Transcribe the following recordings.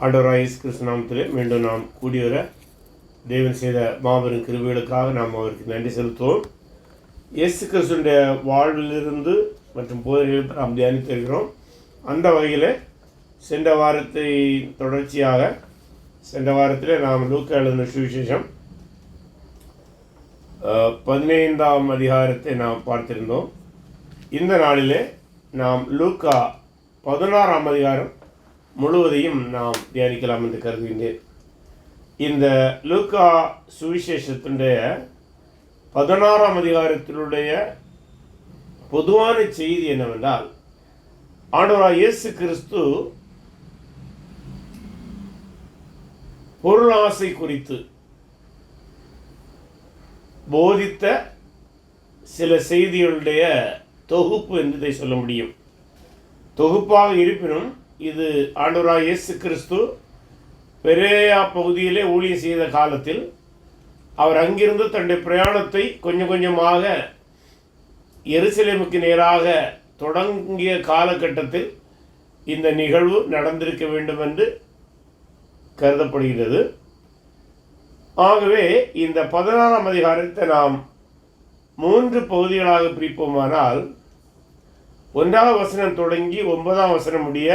ஆண்டவராகிய இயேசு கிறிஸ்து நாமத்திலே மீண்டும் நாம் கூடி வர தேவன் செய்த மாபெரும் கிருபைகளுக்காக நாம் அவருக்கு நன்றி செலுத்துவோம். இயேசு கிறிஸ்துடைய வாழ்விலிருந்து மற்றும் போதனைகளில் நாம் தியானித்து இருக்கிறோம். அந்த வகையில் சென்ற வாரத்தை தொடர்ச்சியாக சென்ற வாரத்தில் நாம் லூக்கா எழுதின சுவிசேஷம் 15ஆம் அதிகாரத்தை நாம் பார்த்திருந்தோம். இந்த நாளிலே நாம் லூக்கா 16ஆம் அதிகாரம் முழுவதையும் நாம் தியானிக்கலாம் என்று கருதுகின்றேன். இந்த லூக்கா சுவிசேஷத்தினுடைய 16ஆம் அதிகாரத்தினுடைய பொதுவான செய்தி என்னவென்றால், ஆண்டவராகிய இயேசு கிறிஸ்து பொருளாசை குறித்து போதித்த சில செய்திகளுடைய தொகுப்பு என்று இதை சொல்ல முடியும். தொகுப்பாக இருப்பினும் இது ஆண்டவராகிய இயேசு கிறிஸ்து பெரேயா பகுதியிலே ஊழியம் செய்த காலத்தில் அவர் அங்கிருந்து தன்னுடைய பிரயாணத்தை கொஞ்சம் கொஞ்சமாக எருசலேமுக்கு நேராக தொடங்கிய காலகட்டத்தில் இந்த நிகழ்வு நடந்திருக்க வேண்டும் என்று கருதப்படுகிறது. ஆகவே இந்த 16ஆம் அதிகாரத்தை நாம் 3 பகுதிகளாக பிரிப்போமானால், 1ஆம் வசனம் தொடங்கி 9ஆம் வசனம் முடிய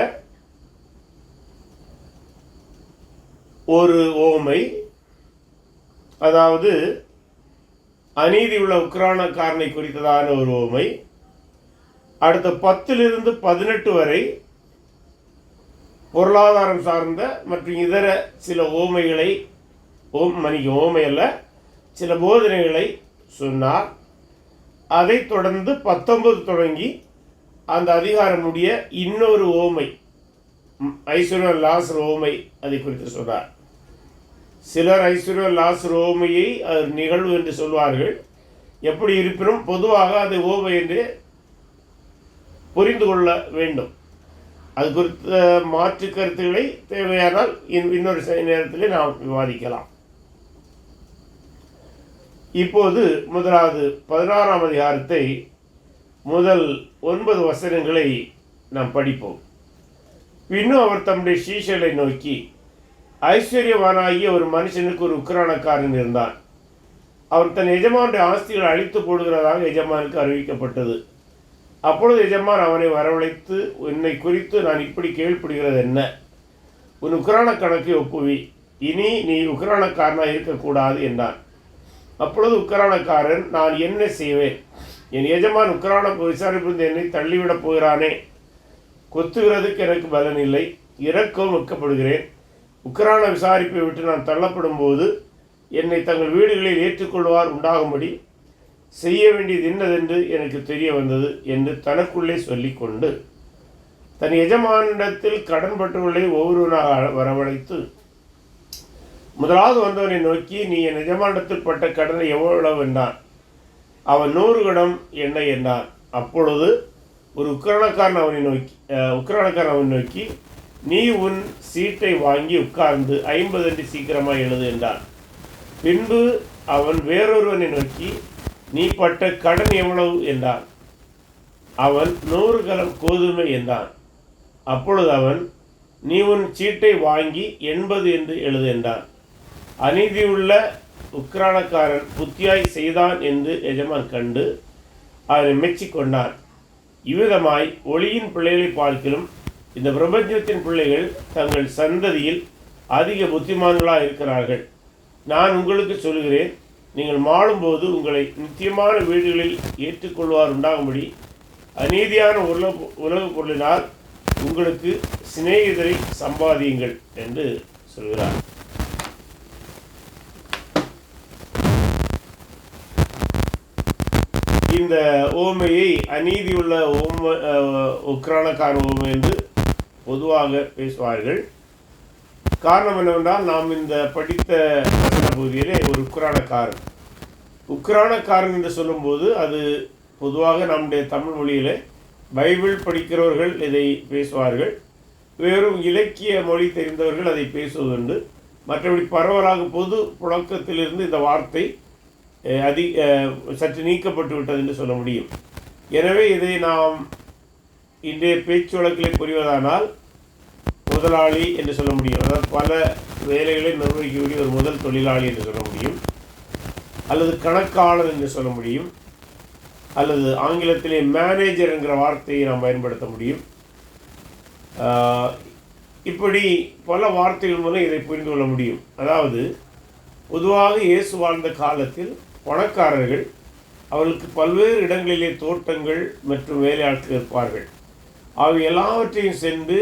ஒரு ஓமை, அதாவது அநீதி உள்ள உக்கிரானக்காரனை குறித்ததான ஒரு ஓமை. அடுத்த 10லிருந்து 18 வரை பொருளாதாரம் சார்ந்த மற்றும் இதர சில ஓமைகளை ஓமை அல்ல, சில போதனைகளை சொன்னார். அதைத் தொடர்ந்து 19 தொடங்கி அந்த அதிகாரம் முடிய இன்னொரு ஓமை, ஐஸ்வர்ய லாசர் ஓமை, அதை குறித்து சொன்னார். சிலர் ஐஸ்வர்ய லாசர் ஓமையை அது நிகழ்வு என்று சொல்வார்கள். எப்படி இருப்பினும் பொதுவாக அது ஓமை என்று புரிந்து கொள்ள வேண்டும். அது குறித்த மாற்று கருத்துக்களை தேவையானால் இன்னொரு நேரத்திலே நாம் விவாதிக்கலாம். இப்போது முதலாவது 16ஆம் அதிகாரத்தை முதல் 9 வசனங்களை நாம் படிப்போம். இன்னும் அவர் தம்முடைய சீஷர்களை நோக்கி, ஐஸ்வர்யவானாகிய ஒரு மனுஷனுக்கு ஒரு உக்கிரானக்காரன் இருந்தான். அவர் தன் எஜமானுடைய ஆஸ்திகளை அழித்து போடுகிறதாக எஜமானுக்கு அறிவிக்கப்பட்டது. அப்பொழுது எஜமான் அவனை வரவழைத்து, என்னை குறித்து நான் இப்படி கேள்விப்படுகிறது என்ன? உன் உக்கிரான கணக்கை ஒப்புவி, இனி நீ உக்கிரானக்காரனாக இருக்கக்கூடாது என்றான். அப்பொழுது உக்கிரானக்காரன், நான் என்ன செய்வேன்? என் எஜமான் உக்கிரான விசாரிப்பிருந்து என்னை தள்ளிவிடப் போகிறானே. கொத்துகிறதுக்கு எனக்கு பலன் இல்லை, இறக்கவும் வெட்கப்படுகிறேன். உக்கிரான விசாரிப்பை விட்டு நான் தள்ளப்படும் போது என்னை தங்கள் வீடுகளில் ஏற்றுக்கொள்வார் உண்டாகும்படி செய்ய வேண்டியது என்னதென்று எனக்கு தெரிய வந்தது என்று தனக்குள்ளே சொல்லிக்கொண்டு தன் எஜமானிடத்தில் கடன் பற்றுகளை ஒவ்வொருவனாக வரவழைத்து, முதலாவது வந்தவனை நோக்கி, நீ என் எஜமானிடத்தில் பட்ட கடனை எவ்வளவு என்றான். அவன் 100 கடம் எண்ணெய் என்றான். அப்பொழுது ஒரு உக்கிரானக்காரன் அவனை நோக்கி, நீ உன் சீட்டை வாங்கி உட்கார்ந்து 50 என்று சீக்கிரமாக எழுது என்றான். பின்பு அவன் வேறொருவனை நோக்கி, நீ பட்ட கடன் எவ்வளவு என்றான். அவன் 100 கலம் கோதுமை என்றான். அப்பொழுது அவன், நீ உன் சீட்டை வாங்கி 80 என்று எழுது என்றான். அநீதியுள்ள உக்கிரானக்காரன் புத்தியாய் செய்தான் என்று எஜமான் கண்டு அவனை மெச்சிக்கொண்டான். இவ்விதமாய் ஒளியின் பிள்ளைகளை பார்க்கிலும் இந்த பிரபஞ்சத்தின் பிள்ளைகள் தங்கள் சந்ததியில் அதிக புத்திமான்களாக இருக்கிறார்கள். நான் உங்களுக்கு சொல்கிறேன், நீங்கள் மாளும்போது உங்களை நித்தியமான வீடுகளில் ஏற்றுக்கொள்வார் உண்டாகும்படி அநீதியான உலகப் பொருளினால் உங்களுக்கு சிநேகிதரை சம்பாதியுங்கள் என்று சொல்கிறார். இந்த ஓமையை அநீதியுள்ள உக்கிரானக்கார ஓமை என்று பொதுவாக பேசுவார்கள். காரணம் என்னவென்றால், நாம் இந்த படித்த வசன பகுதியிலே ஒரு உக்கிரானக்காரன் என்று சொல்லும்போது அது பொதுவாக நம்முடைய தமிழ் மொழியிலே பைபிள் படிக்கிறவர்கள் இதை பேசுவார்கள். வெறும் இலக்கிய மொழி தெரிந்தவர்கள் அதை பேசுவதுண்டு. மற்றபடி பரவலாக பொது புழக்கத்திலிருந்து இந்த வார்த்தை சற்று நீக்கப்பட்டு விட்டது என்று சொல்ல முடியும். எனவே இதை நாம் இன்றைய பேச்சு வழக்கிலே புரிவதானால், முதலாளி என்று சொல்ல முடியும். அதாவது பல வேலைகளை நிர்வகிக்கக்கூடிய ஒரு முதல் தொழிலாளி என்று சொல்ல முடியும், அல்லது கணக்காளர் என்று சொல்ல முடியும், அல்லது ஆங்கிலத்திலே மேனேஜர் என்கிற வார்த்தையை நாம் பயன்படுத்த முடியும். இப்படி பல வார்த்தைகள் மூலம் இதை புரிந்து கொள்ள முடியும். அதாவது பொதுவாக இயேசு வாழ்ந்த காலத்தில் பணக்காரர்கள் அவர்களுக்கு பல்வேறு இடங்களிலே தோட்டங்கள் மற்றும் வேலையாட்கள் இருப்பார்கள். அவை எல்லாவற்றையும் சென்று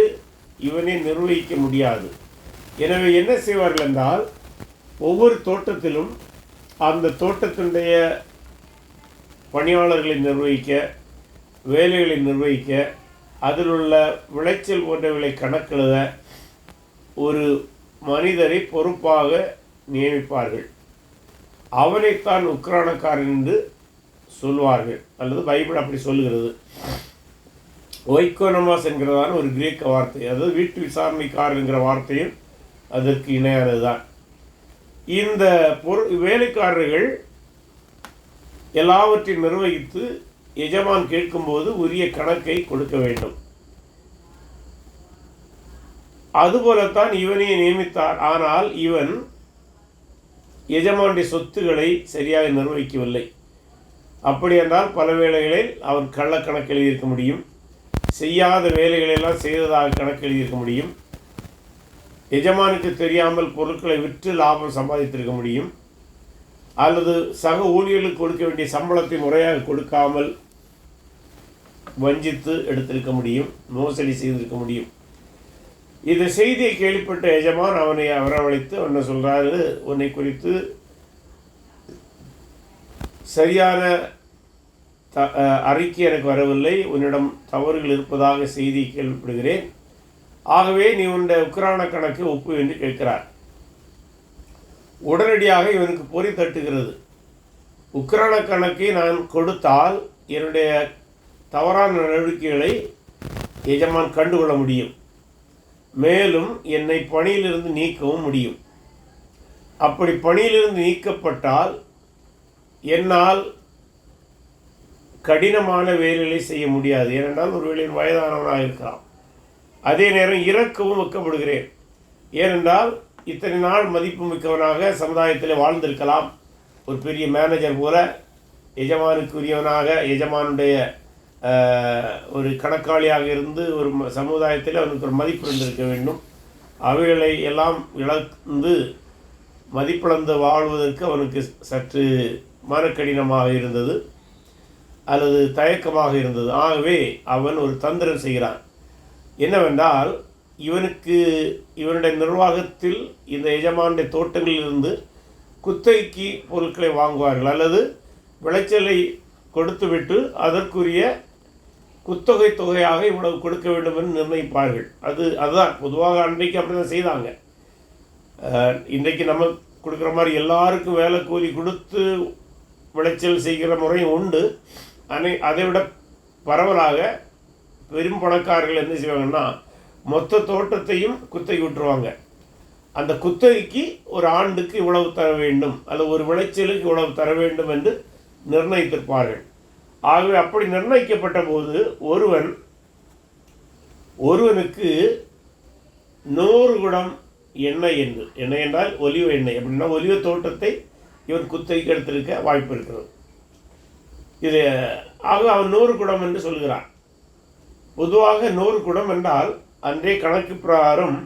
இவனை நிர்வகிக்க முடியாது. எனவே என்ன செய்வார்கள் என்றால், ஒவ்வொரு தோட்டத்திலும் அந்த தோட்டத்தினுடைய பணியாளர்களை நிர்வகிக்க, வேலைகளை நிர்வகிக்க, அதில் உள்ள விளைச்சல் போன்றவர்களை கணக்கெழுத ஒரு மனிதரை பொறுப்பாக நியமிப்பார்கள். அவனைத்தான் உக்கிரானக்காரன் என்று சொல்வார்கள், அல்லது பைபிள் அப்படி சொல்லுகிறது. ஒய்கோனமாஸ் என்கிறதான ஒரு கிரேக்க வார்த்தை, அதாவது வீட்டு விசாரணைக்காரர் என்கிற வார்த்தையும் அதற்கு இணையானது தான். இந்த வேலைக்காரர்கள் எல்லாவற்றையும் நிர்வகித்து எஜமான் கேட்கும்போது உரிய கணக்கை கொடுக்க வேண்டும். அதுபோலத்தான் இவனையை நியமித்தார். ஆனால் இவன் எஜமானுடைய சொத்துக்களை சரியாக நிர்வகிக்கவில்லை. அப்படி என்றால் பல வேளைகளில் அவன் கள்ளக்கணக்கு எழுதியிருக்க முடியும், செய்யாத வேலைகளெல்லாம் செய்ததாக கணக்கு எழுதியிருக்க முடியும், எஜமானுக்கு தெரியாமல் பொருட்களை விற்று லாபம் சம்பாதித்திருக்க முடியும், அல்லது சக ஊழியர்களுக்கு கொடுக்க வேண்டிய சம்பளத்தை முறையாக கொடுக்காமல் வஞ்சித்து எடுத்திருக்க முடியும், மோசடி செய்திருக்க முடியும். இந்த செய்தியை கேள்விப்பட்ட எஜமான் அவனை வரவழைத்து அவனை சொல்கிறாரு, உன்னை குறித்து சரியான அறிக்கை எனக்கு வரவில்லை, உன்னிடம் தவறுகள் இருப்பதாக செய்தி கேள்விப்படுகிறேன், ஆகவே நீ உன்னுடைய உக்கிரான கணக்கு ஒப்பு என்று கேட்கிறார். உடனடியாக இவனுக்கு பொறி தட்டுகிறது. உக்கிரான கணக்கை நான் கொடுத்தால் என்னுடைய தவறான நடவடிக்கைகளை எஜமான் கண்டுகொள்ள முடியும், மேலும் என்னை பணியிலிருந்து நீக்கவும் முடியும். அப்படி பணியிலிருந்து நீக்கப்பட்டால் என்னால் கடினமான வேலைகளை செய்ய முடியாது. ஏனென்றால் ஒரு வேளையில் வயதானவனாக இருக்கலாம். அதே நேரம் இறக்கவும் வைக்கப்படுகிறேன். ஏனென்றால் இத்தனை நாள் மதிப்பு மிக்கவனாக சமுதாயத்தில் வாழ்ந்திருக்கலாம். ஒரு பெரிய மேனேஜர் போல எஜமானுக்குரியவனாக, எஜமானுடைய ஒரு கணக்காளியாக இருந்து ஒரு சமுதாயத்தில் அவனுக்கு ஒரு மதிப்பு இருந்திருக்க வேண்டும். அவைகளை எல்லாம் இழந்து மதிப்பிழந்து வாழ்வதற்கு அவனுக்கு சற்று மனக்கடினமாக இருந்தது, அல்லது தயக்கமாக இருந்தது. ஆகவே அவன் ஒரு தந்திரம் செய்கிறான். என்னவென்றால், இவனுடைய நிர்வாகத்தில் இந்த எஜமானுடைய தோட்டங்களிலிருந்து குத்தகைக்கு பொருட்களை வாங்குவார்கள், அல்லது விளைச்சலை கொடுத்துவிட்டு அதற்குரிய குத்தொகை தொகையாக இவ்வளவு கொடுக்க வேண்டும் என்று நிர்ணயிப்பார்கள். அதுதான் பொதுவாக அன்றைக்கு அப்படி தான் செய்தாங்க. இன்றைக்கு நம்ம கொடுக்குற மாதிரி எல்லாருக்கும் வேலை கூலி கொடுத்து விளைச்சல் செய்கிற முறையும் உண்டு. அதை விட பரவலாக பெரும் பணக்காரர்கள் என்ன செய்வாங்கன்னா, மொத்த தோட்டத்தையும் குத்தகை விட்டுருவாங்க. அந்த குத்தகைக்கு ஒரு ஆண்டுக்கு இவ்வளவு தர வேண்டும், அல்லது ஒரு விளைச்சலுக்கு இவ்வளவு தர வேண்டும் என்று நிர்ணயித்திருப்பார்கள். ஆகவே அப்படி நிர்ணயிக்கப்பட்ட போது ஒருவனுக்கு 100 குடம் எண்ணெய் என்றால் ஒலிவ எண்ணெய், அப்படின்னா ஒலிவ தோட்டத்தை இவன் குத்தகைக்கு எடுத்திருக்க வாய்ப்பு இருக்கிறது. இது ஆக அவன் 100 குடம் என்று சொல்கிறான். பொதுவாக 100 குடம் என்றால் அன்றைய கணக்கு பிரகாரம்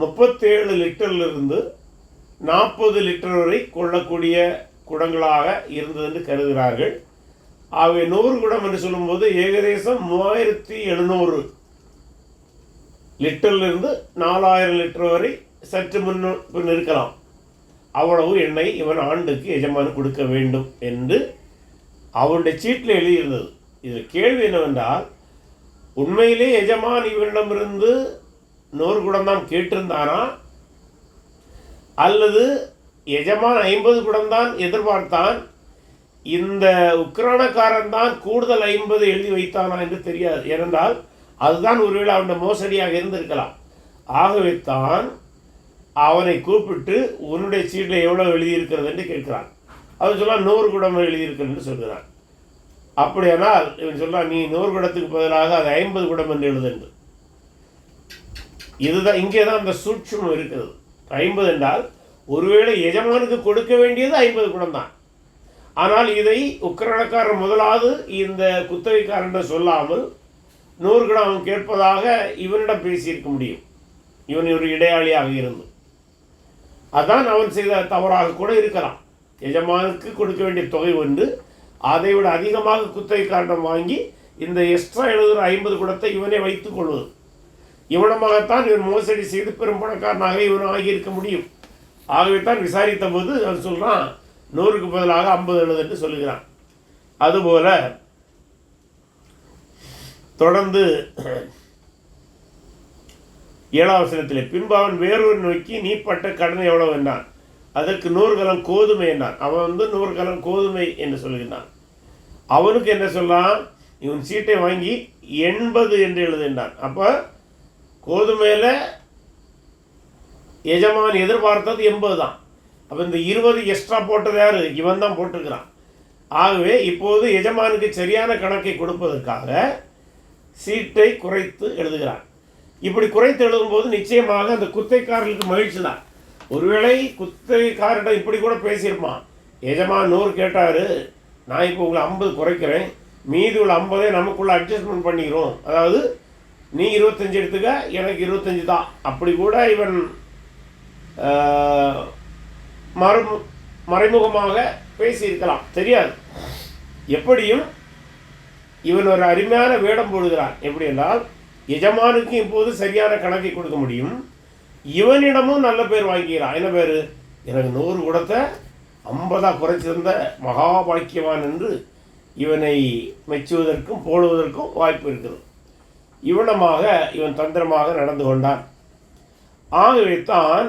37 லிட்டரிலிருந்து 40 லிட்டர் வரை கொள்ளக்கூடிய குடங்களாக இருந்தது என்று கருதுகிறார்கள். ஆகவே 100 குடம் என்று சொல்லும்போது ஏகதேசம் 3700 லிட்டரிலிருந்து 4000 லிட்டர் வரை சற்று முன் இருக்கலாம். அவ்வளவு எண்ணெய் இவன் ஆண்டுக்கு எஜமான் கொடுக்க வேண்டும் என்று அவனுடைய சீட்டில் எழுதியிருந்தது. இதில் கேள்வி என்னவென்றால், உண்மையிலே எஜமான் இவனிடமிருந்து 100 குடம் தான் கேட்டிருந்தானா, அல்லது எஜமான் 50 குடம் தான் எதிர்பார்த்தான், இந்த உக்கிரானக்காரன் தான் கூடுதல் 50 எழுதி வைத்தானா என்று தெரியாது. ஏனென்றால் அதுதான் ஒருவேளை அவனுடைய மோசடியாக இருந்திருக்கலாம். ஆகவே தான் அவனை கூப்பிட்டு உன்னுடைய சீட்டில் எவ்வளோ எழுதியிருக்கிறது என்று கேட்கிறான். அவன் சொன்னால் 100 குடம் எழுதியிருக்கிறது என்று சொல்கிறான். அப்படியானால் இவன் சொல்கிறான், நீ 100 குடத்துக்கு பதிலாக அது 50 குடம் என்று எழுதுண்டு. இதுதான் இங்கே தான் அந்த சூட்சுமம் இருக்கிறது. 50 என்றால் ஒருவேளை எஜமானுக்கு கொடுக்க வேண்டியது 50 குடம் தான். ஆனால் இதை உக்கிரானக்காரன் முதலாவது இந்த குத்தகைக்காரன் சொல்லாமல் 100 குடம் அவன் கேட்பதாக இவனிடம் பேசியிருக்க முடியும். இவன் ஒரு இடையாளியாக இருந்து அதான் அவன் செய்த தவறாக கூட இருக்கலாம். எஜமானுக்கு கொடுக்க வேண்டிய தொகை ஒன்று, அதை விட அதிகமாக குத்தகைக்காரன் வாங்கி இந்த எக்ஸ்ட்ரா எழுதுகிற 50 குடத்தை இவனே வைத்துக் கொள்வது. இவனமாகத்தான் இவன் மோசடி செய்து பெரும் பணக்காரனாக இவன் ஆகியிருக்க முடியும். ஆகவே தான் விசாரித்த போது அவன் சொல்கிறான் 100க்கு பதிலாக 50 எழுது என்று சொல்லுகிறான். அதுபோல தொடர்ந்து 7ஆம் வசனத்திலே, பின்பு அவன் வேறொரு நோக்கி, நீ பட்ட கடன் எவ்வளவு என்றான். அதற்கு 100 கலம் கோதுமை என்றான். அவன் 100 கலம் கோதுமை என்று சொல்கிறான். அவனுக்கு என்ன சொல்லலாம், இவன் சீட்டை வாங்கி 80 என்று எழுதுகின்றான். அப்போ கோதுமையில் எஜமான் எதிர்பார்த்தது 80 தான். அப்போ இந்த 20 எக்ஸ்ட்ரா போட்டது யார்? இவன் தான் போட்டிருக்கிறான். ஆகவே இப்போது எஜமானுக்கு சரியான கணக்கை கொடுப்பதற்காக சீட்டை குறைத்து எழுதுகிறான். இப்படி குறைத்து எழுதும்போது நிச்சயமாக அந்த குத்தகைக்காரர்களுக்கு மகிழ்ச்சி தான். ஒருவேளை குத்தகைக்காரர்கிட்ட இப்படி கூட பேசியிருப்பான், எஜமான் 100 கேட்டார், நான் இப்போ உங்களை 50 குறைக்கிறேன், மீதி உள்ள 50 நமக்குள்ள அட்ஜஸ்ட்மெண்ட் பண்ணிக்கிறோம், அதாவது நீ 25 எடுத்துக்க, எனக்கு 25 தான். அப்படி கூட இவன் மறைமுகமாக பேசியிருக்கலாம், தெரியாது. எப்படியும் இவன் ஒரு அருமையான வேடம் போடுகிறான். எப்படி என்றால் எஜமானுக்கு இப்போது சரியான கணக்கை கொடுக்க முடியும், இவனிடமும் நல்ல பேர் வாங்கிக்கிறான். என்ன பேர்? எனக்கு 100 குடத்தை 50 குறைச்சிருந்த மகாபாக்கியவான் என்று இவனை மெச்சுவதற்கும் போடுவதற்கும் வாய்ப்பு இருக்குது. இவனமாக இவன் தந்திரமாக நடந்து கொண்டான். ஆகவே தான்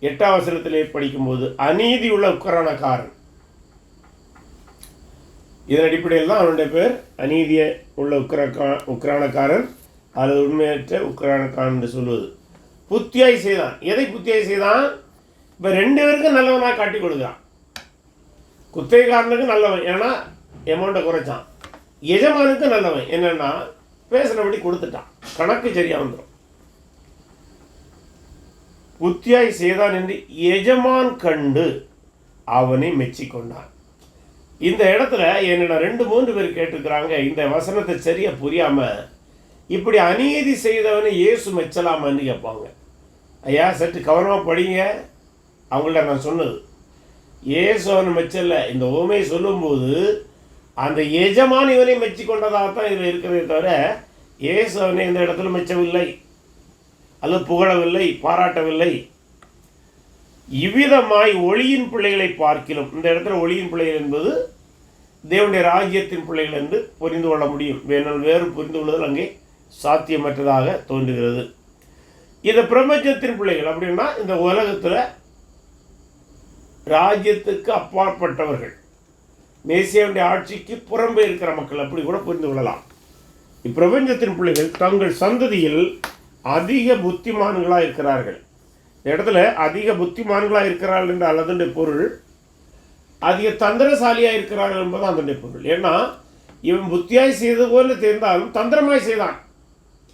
8ஆம் வசனத்திலே படிக்கும்போது அநீதி உள்ள உக்கிரானக்காரன், இதன் அடிப்படையில் தான் அவனுடைய பேர் அநீதிய உள்ள உக்கிரானக்காரன் அல்லது உண்மையற்ற உக்கிரானக்காரன் என்று சொல்வது. புத்தியாய் செய்தான். எதை புத்தியாய் செய்தான்? இப்போ 2 பேருக்கும் நல்லவனாக காட்டி கொடுக்குறான். குத்தகைக்காரனுக்கு நல்லவன், ஏன்னா அமௌண்ட்டை குறைச்சான். எஜமானுக்கு நல்லவன், என்னென்னா பேசினபடி கொடுத்துட்டான், கணக்கு சரியாக வந்துடும். புத்தியாய் செய்தான் என்று எஜமான் கண்டு அவனை மெச்சிக்கொண்டான். இந்த இடத்துல என்னிடம் 2-3 பேர் கேட்டுக்கிறாங்க, இந்த வசனத்தை சரியாக புரியாமல் இப்படி அநீதி செய்தவனை இயேசு மெச்சலாமான்னு கேட்பாங்க. ஐயா சற்று கவனமாக படிங்க. அவங்கள்ட்ட நான் சொன்னது இயேசு அவனை மெச்சல. இந்த ஓமையை சொல்லும்போது அந்த எஜமான் இவனை மெச்சி கொண்டதாகத்தான் இதில் இருக்கிறதே தவிர இயேசு அவனை இந்த இடத்துல மெச்சவில்லை அல்லது புகழவில்லை, பாராட்டவில்லை. இவ்விதமாய் ஒளியின் பிள்ளைகளை பார்க்கிலும், இந்த இடத்துல ஒளியின் பிள்ளைகள் என்பது தேவனுடைய ராஜ்யத்தின் பிள்ளைகள் என்று புரிந்து கொள்ள முடியும். வேறு புரிந்து கொள்ளுதல் அங்கே சாத்தியமற்றதாக தோன்றுகிறது. இந்த பிரபஞ்சத்தின் பிள்ளைகள் அப்படின்னா இந்த உலகத்தில் ராஜ்யத்துக்கு அப்பாற்பட்டவர்கள், மேசியாவுடைய ஆட்சிக்கு புறம்பே இருக்கிற மக்கள், அப்படி கூட புரிந்து கொள்ளலாம். இப்பிரபஞ்சத்தின் பிள்ளைகள் தங்கள் சந்ததியில் அதிக புத்திமான்களாக இருக்கிறார்கள். இந்த இடத்துல அதிக புத்திமான்களாக இருக்கிறார்கள் என்ற அதனுடைய பொருள் அதிக தந்திரசாலியாக இருக்கிறார்கள் என்பது அதனுடைய பொருள். ஏன்னா இவன் புத்தியாய் செய்தது போல தெரிந்தாலும் தந்திரமாய் செய்தான்,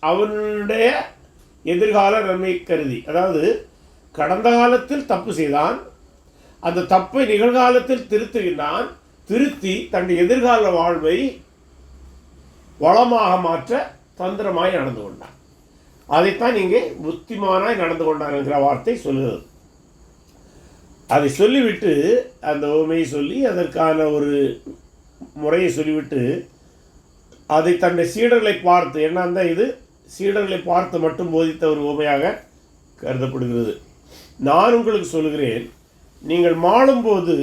அவனுடைய எதிர்கால நன்மை கருதி. அதாவது கடந்த காலத்தில் தப்பு செய்தான், அந்த தப்பை நிகழ்காலத்தில் திருத்துகின்றான், திருத்தி தன்னுடைய எதிர்கால வாழ்வை வளமாக மாற்ற தந்திரமாய் நடந்து கொண்டான். அதைத்தான் இங்கே புத்திமானாய் நடந்து கொண்டான் என்கிற வார்த்தை சொல்கிறது. அதை சொல்லிவிட்டு அந்த உவமையை சொல்லி அதற்கான ஒரு முறையை சொல்லிவிட்டு அதை தன்னுடைய சீடர்களை பார்த்து, என்னன்னா இது சீடர்களை பார்த்து மட்டும் போதித்த ஒரு உவமையாக கருதப்படுகிறது. நான் உங்களுக்கு சொல்கிறேன், நீங்கள் மாளும்போது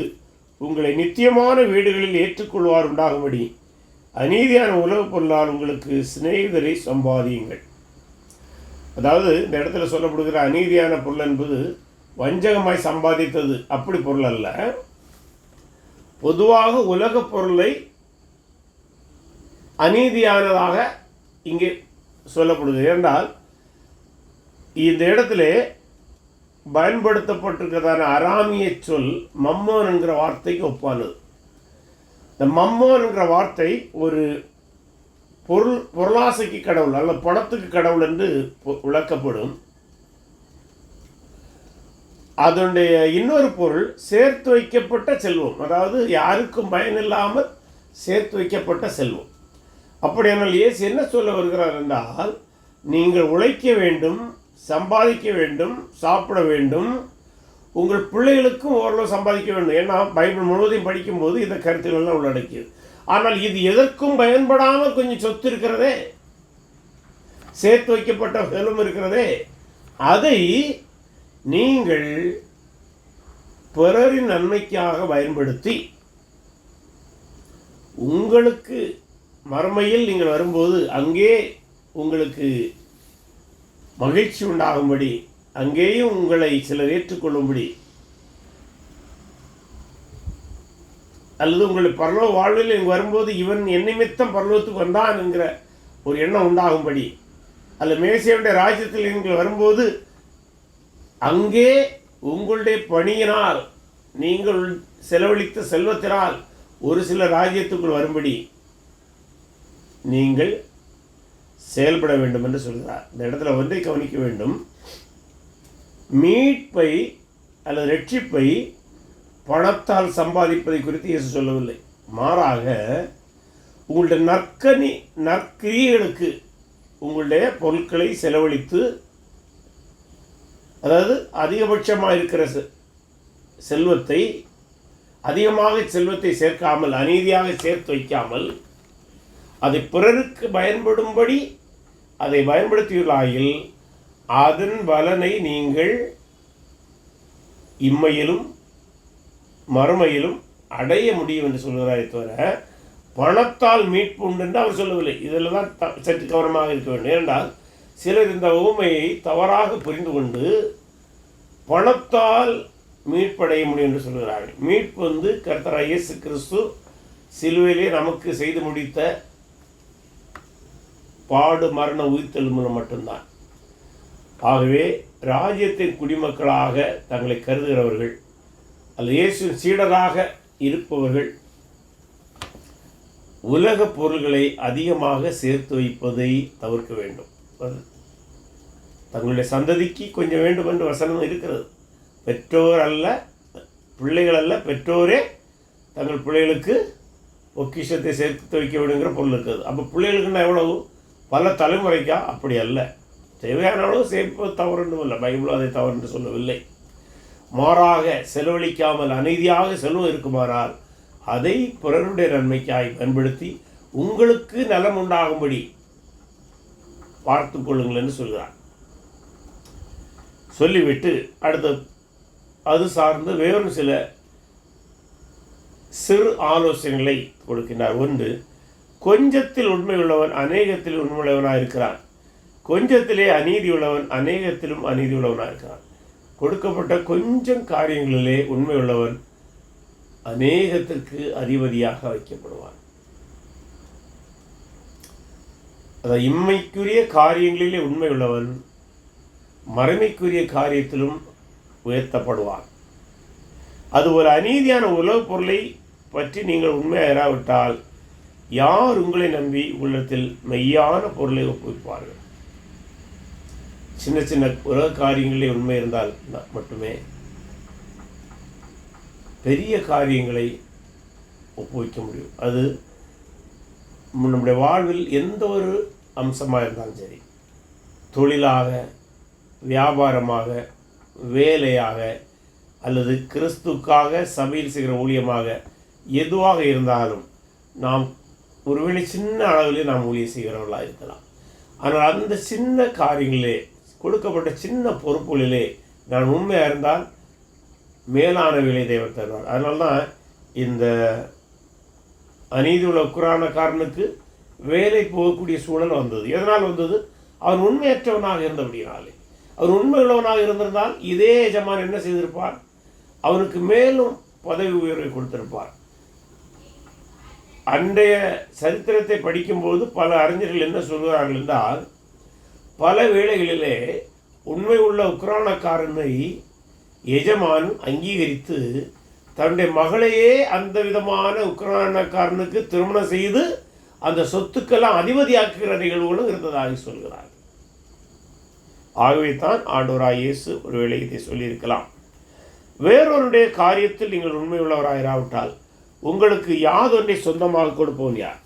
உங்களை நித்தியமான வீடுகளில் ஏற்றுக்கொள்வார் உண்டாகும்படி அநீதியான உலகப் பொருளால் உங்களுக்கு சிநேகிதரை சம்பாதியுங்கள். அதாவது இந்த இடத்துல சொல்லப்படுகிற அநீதியான பொருள் என்பது வஞ்சகமாய் சம்பாதித்தது அப்படி பொருள் அல்ல. பொதுவாக உலகப் பொருளை அநீதியானதாக இங்கே சொல்லப்படுகிறது. என்றால் இந்த இடத்துல பயன்படுத்தப்பட்டிருக்கிறதான அராமிய சொல் மம்மோன் என்கிற வார்த்தைக்கு ஒப்பானது. இந்த மம்மோன் என்கிற வார்த்தை ஒரு பொருளாசைக்கு கடவுள் அல்ல பணத்துக்கு கடவுள் என்று விளக்கப்படும். அதனுடைய இன்னொரு பொருள் சேர்த்து வைக்கப்பட்ட செல்வம், அதாவது யாருக்கும் பயனில்லாமல் சேர்த்து வைக்கப்பட்ட செல்வம். அப்படியானால் இயேசு என்ன சொல்ல வருகிறார் என்றால், நீங்கள் உழைக்க வேண்டும், சம்பாதிக்க வேண்டும், சாப்பிட வேண்டும், உங்கள் பிள்ளைகளுக்கும் ஓரளவு சம்பாதிக்க வேண்டும். ஏன்னா பைபிள் முழுவதையும் படிக்கும்போது இந்த கருத்துக்கள்லாம் உள்ளடக்கியது. ஆனால் இது எதற்கும் பயன்படாமல் கொஞ்சம் சொத்து இருக்கிறதே, சேர்த்து வைக்கப்பட்ட செல்வம் இருக்கிறதே, அதை நீங்கள் பிறரின் நன்மைக்காக பயன்படுத்தி உங்களுக்கு மறுமையில் நீங்கள் வரும்போது அங்கே உங்களுக்கு மகிழ்ச்சி உண்டாகும்படி, அங்கேயும் உங்களை சிலர் ஏற்றுக்கொள்ளும்படி, அல்லது உங்களை பரலோக வாழ்வில் இங்கு வரும்போது இவன் என் நிமித்தம் பரலோகத்துக்கு வந்தான் என்கிற ஒரு எண்ணம் உண்டாகும்படி, அல்ல மேசியாவுடைய ராஜ்யத்தில் நீங்கள் வரும்போது அங்கே உங்களுடைய பணியினால் நீங்கள் செலவழித்த செல்வத்தினால் ஒரு சில ராஜ்யத்துக்குள் வரும்படி நீங்கள் செயல்பட வேண்டும் என்று சொல்கிறார். இந்த இடத்துல ஒன்றை கவனிக்க வேண்டும். மீட்பை அல்லது ரட்சிப்பை பணத்தால் சம்பாதிப்பதை குறித்து இயேசு சொல்லவில்லை. மாறாக உங்களுடைய நற்கிரியைகளுக்கு உங்களுடைய பொருட்களை செலவழித்து, அதாவது அதிகபட்சமாக இருக்கிற செல்வத்தை, அதிகமாக செல்வத்தை சேர்க்காமல், அநீதியாக சேர்த்து வைக்காமல், அதை பிறருக்கு பயன்படும்படி அதை பயன்படுத்தியுள்ளாயில் அதன் பலனை நீங்கள் இம்மையிலும் மறுமையிலும் அடைய முடியும் என்று சொல்கிறாரே தவிர பணத்தால் மீட்பு உண்டு என்று அவர் சொல்லவில்லை. இதில் தான் சற்று கவனமாக இருக்க வேண்டும். ஏனென்றால் சிலர் இந்த உவமையை தவறாக புரிந்து கொண்டு பணத்தால் மீட்படைய முடியும் என்று சொல்கிறார்கள். மீட்பு கர்த்தராகிய இயேசு கிறிஸ்து சிலுவையிலே நமக்கு செய்து முடித்த பாடு மரண உயிர்த்தெழும் மூலம் மட்டும்தான். ஆகவே ராஜ்யத்தின் குடிமக்களாக தங்களை கருதுகிறவர்கள் அல்லது இயேசுவின் சீடராக இருப்பவர்கள் உலக பொருள்களை அதிகமாக சேர்த்து வைப்பதை தவிர்க்க வேண்டும். தங்களுடைய சந்ததிக்கு கொஞ்சம் வேண்டும் என்று வசனம் இருக்கிறது. பெற்றோர் அல்ல, பிள்ளைகள் அல்ல, பெற்றோரே தங்கள் பிள்ளைகளுக்கு பொக்கிஷத்தை சேர்த்து வைக்க வேண்டுங்கிற பொருள் இருக்குது. அப்போ பிள்ளைகளுக்குன்னா எவ்வளவு? பல தலைமுறைக்கா? அப்படி அல்ல. தேவையான அளவு சேர்ப்பது தவறுன்றும் இல்லை, பைபிளும் அதை தவறு என்று சொல்லவில்லை. மாறாக செலவழிக்காமல் அநீதியாக செல்வம் இருக்குமானால் அதை பிறருடைய நன்மைக்காய் பயன்படுத்தி உங்களுக்கு நலம் உண்டாகும்படி பார்த்து கொள்ளுங்கள் என்று சொல்கிறார். சொல்லிவிட்டு அடுத்து அது சார்ந்து வேறு சில சிறு ஆலோசனைகளை கொடுக்கின்றார். ஒன்று, கொஞ்சத்தில் உண்மையுள்ளவன் அநேகத்தில் உண்மையுள்ளவனாக இருக்கிறான், கொஞ்சத்திலே அநீதி உள்ளவன் அநேகத்திலும் அநீதி உள்ளவனாக இருக்கிறான். கொடுக்கப்பட்ட கொஞ்சம் காரியங்களிலே உண்மையுள்ளவன் அநேகத்திற்கு அதிபதியாக வைக்கப்படுவான். அதாவது இம்மைக்குரிய காரியங்களிலே உண்மையுள்ளவன் மறுமைக்குரிய காரியத்திலும் உயர்த்தப்படுவான். அது ஒரு அநீதியான உலகப் பொருளை பற்றி நீங்கள் உண்மையாக இராவிட்டால் யார் உங்களை நம்பி உள்ளத்தில் மெய்யான பொருளை ஒப்புவிப்பார்கள்? சின்ன சின்ன உலக காரியங்களே உண்மை இருந்தால் மட்டுமே பெரிய காரியங்களை ஒப்புவிக்க முடியும். அது நம்முடைய வாழ்வில் எந்த ஒரு அம்சமாக இருந்தாலும் சரி, தொழிலாக, வியாபாரமாக, வேலையாக, அல்லது கிறிஸ்துக்காக சபையில் செய்கிற ஊழியமாக, எதுவாக இருந்தாலும் நாம் ஒருவேளை சின்ன அளவிலே நாம் ஊழியம் செய்கிறவர்களாக இருக்கலாம். ஆனால் அந்த சின்ன காரியங்களே, கொடுக்கப்பட்ட சின்ன பொறுப்புகளிலே நான் உண்மையாக இருந்தால் மேலான வேலை தேவன் தருவார். அதனால்தான் இந்த அநீதி உள்ள உக்கிரானக்காரனுக்கு வேலை போகக்கூடிய சூழல் வந்தது. எதனால் வந்தது? அவன் உண்மையற்றவனாக இருந்தபடினாலே. அவன் உண்மை உள்ளவனாக இருந்திருந்தால் இதே எஜமான் என்ன செய்திருப்பார்? அவனுக்கு மேலும் பதவி உயர்வை கொடுத்திருப்பார். அன்றைய சரித்திரத்தை படிக்கும்போது பல அறிஞர்கள் என்ன சொல்கிறார்கள் என்றால், பல வேளைகளிலே உண்மை உள்ள உக்கிரானக்காரனை எஜமான் அங்கீகரித்து தன்னுடைய மகளையே அந்த விதமான உக்கிரானக்காரனுக்கு திருமணம் செய்து அந்த சொத்துக்கெல்லாம் அதிபதியாக்குகிற நிகழ்வுகளும் இருந்ததாக சொல்கிறார். ஆகவே தான் ஆண்டவராகிய இயேசு ஒருவேளை இதை சொல்லியிருக்கலாம். வேறொருடைய காரியத்தில் நீங்கள் உண்மையுள்ளவராயிராவிட்டால் உங்களுக்கு யாதொன்றை சொந்தமாக கொடுப்போம் யார்?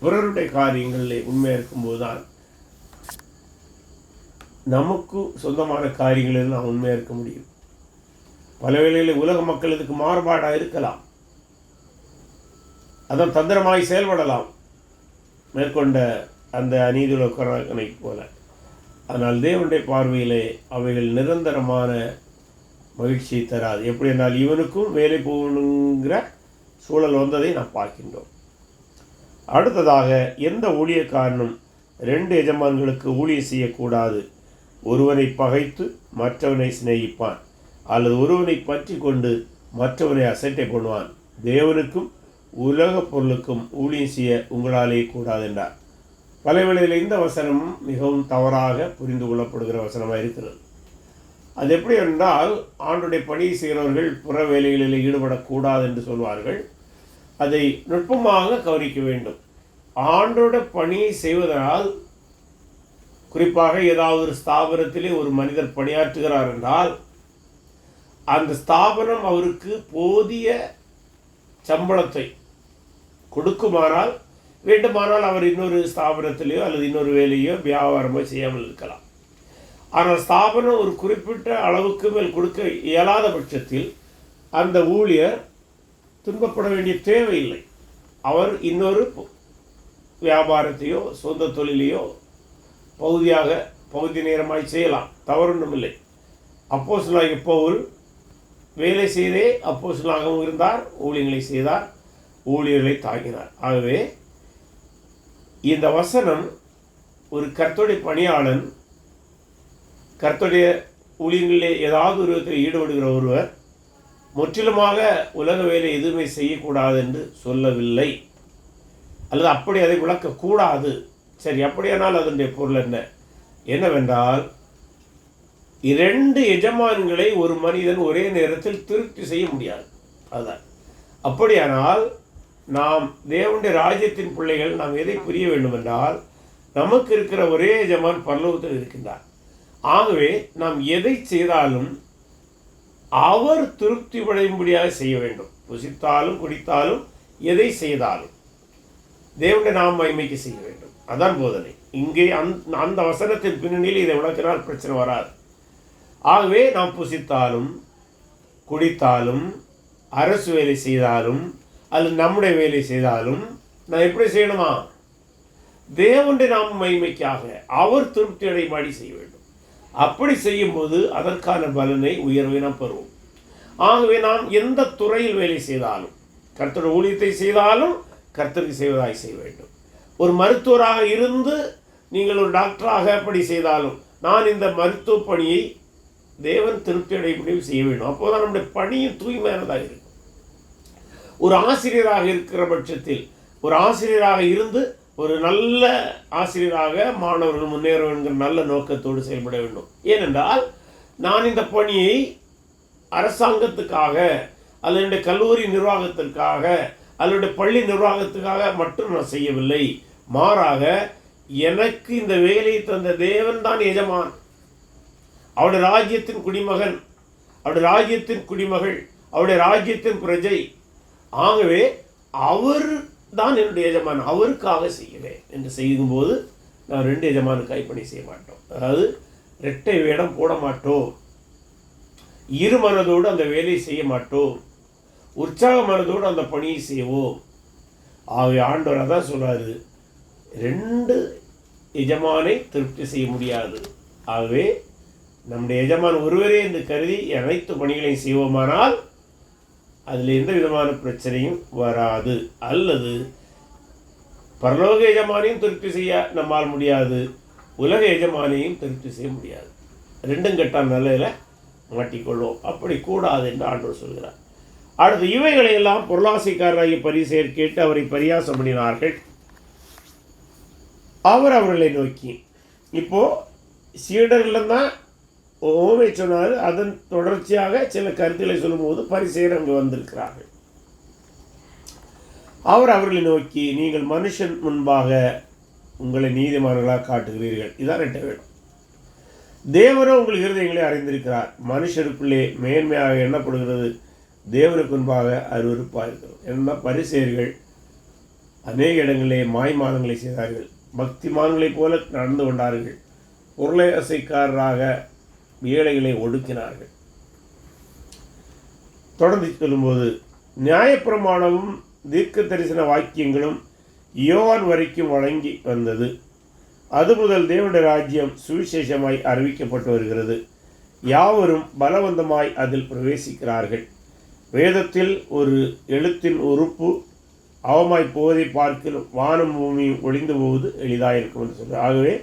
பிறருடைய காரியங்களில் உண்மையாக இருக்கும்போது தான் நமக்கு சொந்தமான காரியங்களில் நாம் உண்மையாக இருக்க முடியும். பல வேளைகளில் உலக மக்கள் இதுக்கு மாறுபாடாக இருக்கலாம், அதன் தந்திரமாய் செயல்படலாம் மேற்கொண்ட அந்த அநீதியுள்ள கணக்கனை போல. ஆனால் தேவனுடைய பார்வையிலே அவைகள் நிரந்தரமான மகிழ்ச்சியை தராது. எப்படி என்றால் இவனுக்கும் வேலை போகணுங்கிற சூழல் வந்ததை நாம் பார்க்கின்றோம். அடுத்ததாக, எந்த ஊழியக்காரனும் 2 எஜமான்களுக்கு ஊழியம் செய்யக்கூடாது. ஒருவனை பகைத்து மற்றவனை சிநேகிப்பான், அல்லது ஒருவனை பற்றி கொண்டு மற்றவனை அசட்டை பண்ணுவான். தேவனுக்கும் உலகப் பொருளுக்கும் ஊழியம் செய்ய உங்களாலே கூடாது என்றார். பல வேளையில் இந்த வசனம் மிகவும் தவறாக புரிந்து கொள்ளப்படுகிற வசனமாக இருக்கிறது. அது எப்படி என்றால், ஆண்டுடைய பணியை செய்கிறவர்கள் புற வேலைகளில் ஈடுபடக்கூடாது என்று சொல்வார்கள். அதை நுட்பமாக கவனிக்க வேண்டும். ஆண்டோட பணியை செய்வதனால், குறிப்பாக ஏதாவது ஒரு ஸ்தாபனத்திலே ஒரு மனிதர் பணியாற்றுகிறார் என்றால், அந்த ஸ்தாபனம் அவருக்கு போதிய சம்பளத்தை கொடுக்குமானால், வேண்டுமானால் அவர் இன்னொரு ஸ்தாபனத்திலேயோ அல்லது இன்னொரு வேலையோ வியாபாரமோ செய்யாமல் இருக்கலாம். ஆனால் ஸ்தாபனம் ஒரு குறிப்பிட்ட அளவுக்கு மேல் கொடுக்க இயலாத பட்சத்தில் அந்த ஊழியர் துன்பப்பட வேண்டிய தேவையில்லை. அவர் இன்னொரு வியாபாரத்தையோ சொந்த தொழிலையோ பகுதி நேரமாய் செய்யலாம், தவறொன்றும் இல்லை. அப்போஸ்தலனாகிய பவுல் வேலை செய்தே அப்போஸ்தலனாகவும் இருந்தார், ஊழியங்களை செய்தார், ஊழியர்களை தாங்கினார். ஆகவே இந்த வசனம் ஒரு கர்த்தருடைய பணியாளன் கர்த்தருடைய ஊழியங்களிலே ஏதாவது ஒரு விதத்தில் ஈடுபடுகிற ஒருவர் முற்றிலுமாக உலக வேலை எதுவுமே செய்யக்கூடாது என்று சொல்லவில்லை, அல்லது அப்படி அதை விளக்கக்கூடாது. சரி, அப்படியானால் அதனுடைய பொருள் என்னவென்றால், 2 எஜமான்களை ஒரு மனிதன் ஒரே நேரத்தில் திருப்தி செய்ய முடியாது. அதுதான். அப்படியானால் நாம் தேவனுடைய ராஜ்யத்தின் பிள்ளைகள் நாம் எதை புரிய வேண்டும் என்றால், நமக்கு இருக்கிற ஒரே எஜமான் பரலோகத்தில் இருக்கின்றார். ஆகவே நாம் எதை செய்தாலும் அவர் திருப்தி அடையும்படியாக செய்ய வேண்டும். புசித்தாலும் குடித்தாலும் எதை செய்தாலும் தேவனுடைய நாம் மகிமைக்கு செய்ய வேண்டும். அதான் போதனை. இங்கே அந்த வசனத்தின் பின்னணியில் இதை விளக்கினால் பிரச்சனை வராது. ஆகவே நாம் புசித்தாலும் குடித்தாலும் அரசு வேலை செய்தாலும் அல்லது நம்முடைய வேலை செய்தாலும் நான் எப்படி செய்யணுமா? தேவனுடைய நாம் மகிமைக்காக அவர் திருப்தி அடையும்படி செய்ய வேண்டும். அப்படி செய்யும்போது அதற்கான பலனை உயர்வை நாம் பெறுவோம். ஆகவே நாம் எந்த துறையில் வேலை செய்தாலும், கர்த்தருடைய ஊழியத்தை செய்தாலும் கர்த்தருக்கு செய்வதாய் செய்ய வேண்டும். ஒரு மருத்துவராக இருந்து நீங்கள் ஒரு டாக்டராக அப்படி செய்தாலும், நான் இந்த மருத்துவ பணியை தேவன் திருப்தி அடையும்படி செய்ய வேண்டும். அப்போதான் நம்முடைய பணியும் தூய்மையானதாக இருக்கும். ஒரு ஆசிரியராக இருக்கிற பட்சத்தில், ஒரு ஆசிரியராக இருந்து ஒரு நல்ல ஆசிரியராக மாணவர்கள் முன்னேற வேண்டும் நல்ல நோக்கத்தோடு செயல்பட வேண்டும். ஏனென்றால் நான் இந்த பணியை அரசாங்கத்துக்காக அல்லது என்னுடைய கல்லூரி நிர்வாகத்திற்காக அல்லது பள்ளி நிர்வாகத்துக்காக மட்டும் நான் செய்யவில்லை. மாறாக எனக்கு இந்த வேலையை தந்த தேவன் தான் எஜமான். அவருடைய ராஜ்யத்தின் குடிமகன், அவருடைய ராஜ்யத்தின் குடிமகள், அவருடைய ராஜ்யத்தின் பிரஜை. ஆகவே அவர் தான் என்னுடைய எஜமான், அவருக்காக செய்கிறேன் என்று செய்யும்போது நான் 2 எஜமானுக்காய் பணி செய்ய மாட்டோம். அதாவது 2 வேடம் போட மாட்டோம், இரு மனதோடு அந்த வேலையை செய்ய மாட்டோம், உற்சாக மனதோடு அந்த பணியை செய்வோம். ஆகவே ஆண்டவர் அதான் சொல்றாரு, 2 எஜமானை திருப்தி செய்ய முடியாது. ஆகவே நம்முடைய எஜமான் ஒருவரே என்று கருதி அனைத்து பணிகளையும் செய்வோமானால் அதில் எந்த விதமான பிரச்சனையும் வராது. அல்லது பரலோக எஜமானையும் திருப்தி செய்ய நம்மால் முடியாது, உலக எஜமானையும் திருப்தி செய்ய முடியாது. 2 கெட்டால் நிலையில் மாட்டிக்கொள்வோம். அப்படி கூடாது என்று ஆண்டவர் சொல்கிறார். அடுத்து, இவைகளை எல்லாம் பொருளாசைக்காரராகிய பரிசேயர் கேட்டு அவரை பரியாசம் பண்ணினார்கள். அவர் அவர்களை நோக்கி, இப்போ சீடர்கள் தான் ஓமை சொன்னார். அதன் தொடர்ச்சியாக சில கருத்துக்களை சொல்லும்போது பரிசேயர் அங்கு வந்திருக்கிறார்கள். அவர் அவர்களை நோக்கி, நீங்கள் மனுஷன் முன்பாக உங்களை நீதிமான்களாக காட்டுகிறீர்கள். இதான் 2 வேடம். தேவனோ உங்கள் இருதயங்களை அறிந்திருக்கிறார். மனுஷருக்குள்ளே மேன்மையாக எண்ணப்படுகிறது தேவனுக்கு முன்பாக அருவருப்பாக இருக்கிறது. என்ன பரிசேயர்கள் அநேக இடங்களிலே மாய்மானங்களை செய்தார்கள். பக்திமான்களைப் போல நடந்து கொண்டார்கள். பொருளை அசைக்காரராக ஏழைகளை ஒடுக்கினார்கள். தொடர்ந்து சொல்லும்போது, நியாயப்பிரமாணமும் தீர்க்க தரிசன வாக்கியங்களும் யோவான் வரைக்கும் வழங்கி வந்தது. அது முதல் தேவனுடைய ராஜ்யம் சுவிசேஷமாய் அறிவிக்கப்பட்டு வருகிறது. யாவரும் பலவந்தமாய் அதில் பிரவேசிக்கிறார்கள். வேதத்தில் ஒரு எழுத்தின் உறுப்பு அவமாய் போவதை பார்க்கலும் வானம் பூமியும் ஒளிந்து போவது எளிதாக இருக்கும் என்று சொல்கிறார். ஆகவே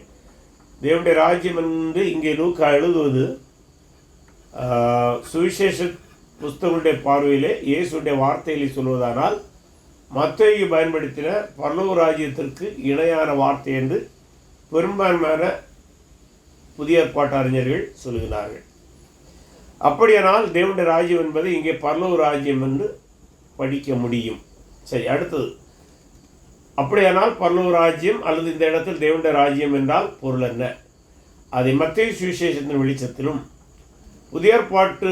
தேவனுடைய ராஜ்யம் என்று இங்கே லூக்கா எழுதுவது சுவிசேஷ புஸ்தகங்களுடைய பார்வையிலே இயேசுடைய வார்த்தைகளை சொல்வதானால் மத்தேயு பயன்படுத்தின பரலோக ராஜ்யத்திற்கு இணையான வார்த்தை என்று பெரும்பான்மையான புதிய ஏற்பாட்டு அறிஞர்கள் சொல்கிறார்கள். அப்படியானால் தேவனுடைய ராஜ்யம் என்பதை இங்கே பரலோக ராஜ்யம் என்று படிக்க முடியும். சரி, அடுத்தது, அப்படியானால் பரலோக ராஜ்யம் அல்லது இந்த இடத்தில் தேவனுடைய ராஜ்யம் என்றால் பொருள் என்ன? அதை மத்தேயு சுவிசேஷத்தின் வெளிச்சத்திலும் புதிய ஏற்பாட்டு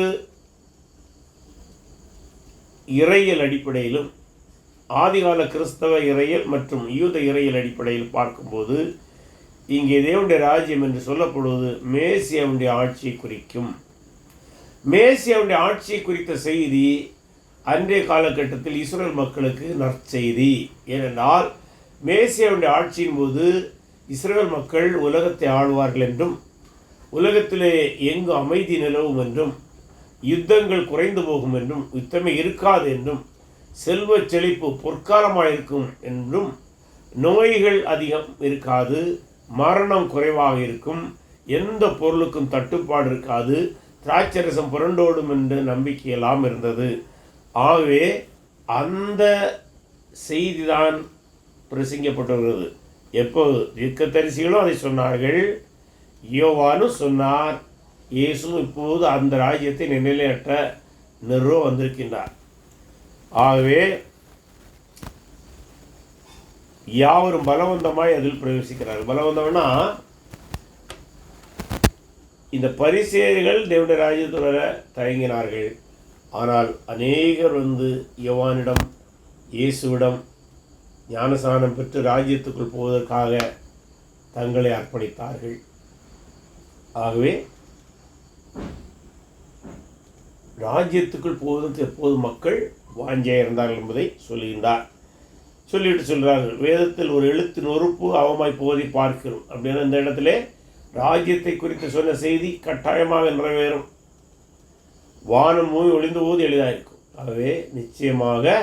இறையியல் அடிப்படையிலும் ஆதிகால கிறிஸ்தவ இறையியல் மற்றும் யூத இறையியல் அடிப்படையில் பார்க்கும்போது இங்கே தேவனுடைய ராஜ்யம் என்று சொல்லப்படுவது மேசியாவுடைய ஆட்சியை குறிக்கும். மேசியாவுடைய ஆட்சியை குறித்த செய்தி அன்றைய காலகட்டத்தில் இஸ்ரேல் மக்களுக்கு நற்செய்தி. ஏனென்றால் மேசியாவுடைய ஆட்சியின் போது இஸ்ரேல் மக்கள் உலகத்தை ஆளுவார்கள் என்றும் உலகத்திலே எங்கு அமைதி நிலவும் என்றும் யுத்தங்கள் குறைந்து போகும் என்றும் யுத்தமே இருக்காது என்றும் செல்வ செழிப்பு பொற்காலமாக இருக்கும் என்றும் நோய்கள் அதிகம் இருக்காது, மரணம் குறைவாக இருக்கும், எந்த பொருளுக்கும் தட்டுப்பாடு இருக்காது, திராட்சரசம் புரண்டோடும் என்ற நம்பிக்கையெல்லாம் இருந்தது. ஆகவே அந்த செய்திதான் பிரசங்கப்பட்டுள்ளது. எப்போது தீர்க்கதரிசிகளும் அதை சொன்னார்கள், யோவானும் சொன்னார், இயேசுவும் இப்போது அந்த ராஜ்யத்தை நிலைநிறுத்த நிறுவ வந்திருக்கின்றார். ஆகவே யாவரும் பலவந்தமாய் அதில் பிரவேசிக்கிறார்கள். பலவந்தம்னா இந்த பரிசேயர்கள் தேவனுடைய ராஜ்யத்தில் தயங்கினார்கள். ஆனால் அநேகர் யோவானிடம் இயேசுவிடம் ஞானஸ்நானம் பெற்று ராஜ்யத்துக்குள் போவதற்காக தங்களை அர்ப்பணித்தார்கள். ஆகவே ராஜ்யத்துக்குள் போவதற்கு எப்போது மக்கள் வாஞ்சியாக இருந்தார்கள் என்பதை சொல்லுகின்றார். சொல்லிட்டு சொல்கிறார்கள், வேதத்தில் ஒரு எழுத்தின் உறுப்பு அவமாய் போவதை பார்க்கிறோம். அப்படின்னா இந்த இடத்துல ராஜ்யத்தை குறித்து சொன்ன செய்தி கட்டாயமாக நிறைவேறும். வானம் மூவி ஒளிந்து போது எளிதாக இருக்கும். ஆகவே நிச்சயமாக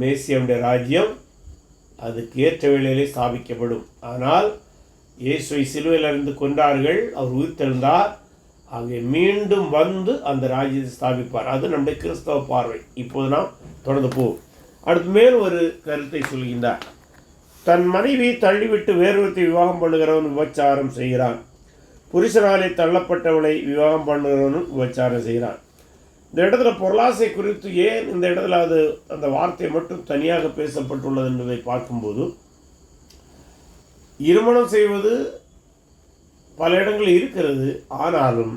மேசியாவுடைய ராஜ்யம் அதுக்கு ஏற்ற வேளையிலே ஸ்தாபிக்கப்படும். ஆனால் இயேசுவை சிலுவையில் அறிந்து கொண்டார்கள், அவர் உயிர்த்தெழுந்தார். ஆகவே மீண்டும் வந்து அந்த ராஜ்யத்தை ஸ்தாபிப்பார். அது நம்முடைய கிறிஸ்தவ பார்வை. இப்போது நாம் தொடர்ந்து போவோம். அடுத்து மேல் ஒரு கருத்தை சொல்கின்றார். தன் மனைவி தள்ளிவிட்டு வேறொருத்தை விவாகம் பண்ணுகிறவன் விபச்சாரம் செய்கிறான். புருஷனாலே தள்ளப்பட்டவளை விவாகம் பண்ணுகிறவனும் விபச்சாரம் செய்கிறான். இந்த இடத்துல பொருளாசை குறித்து ஏன் இந்த இடத்துல அந்த வார்த்தை மட்டும் தனியாக பேசப்பட்டுள்ளது என்பதை பார்க்கும்போது, இருமணம் செய்வது பல இடங்களில் இருக்கிறது. ஆனாலும்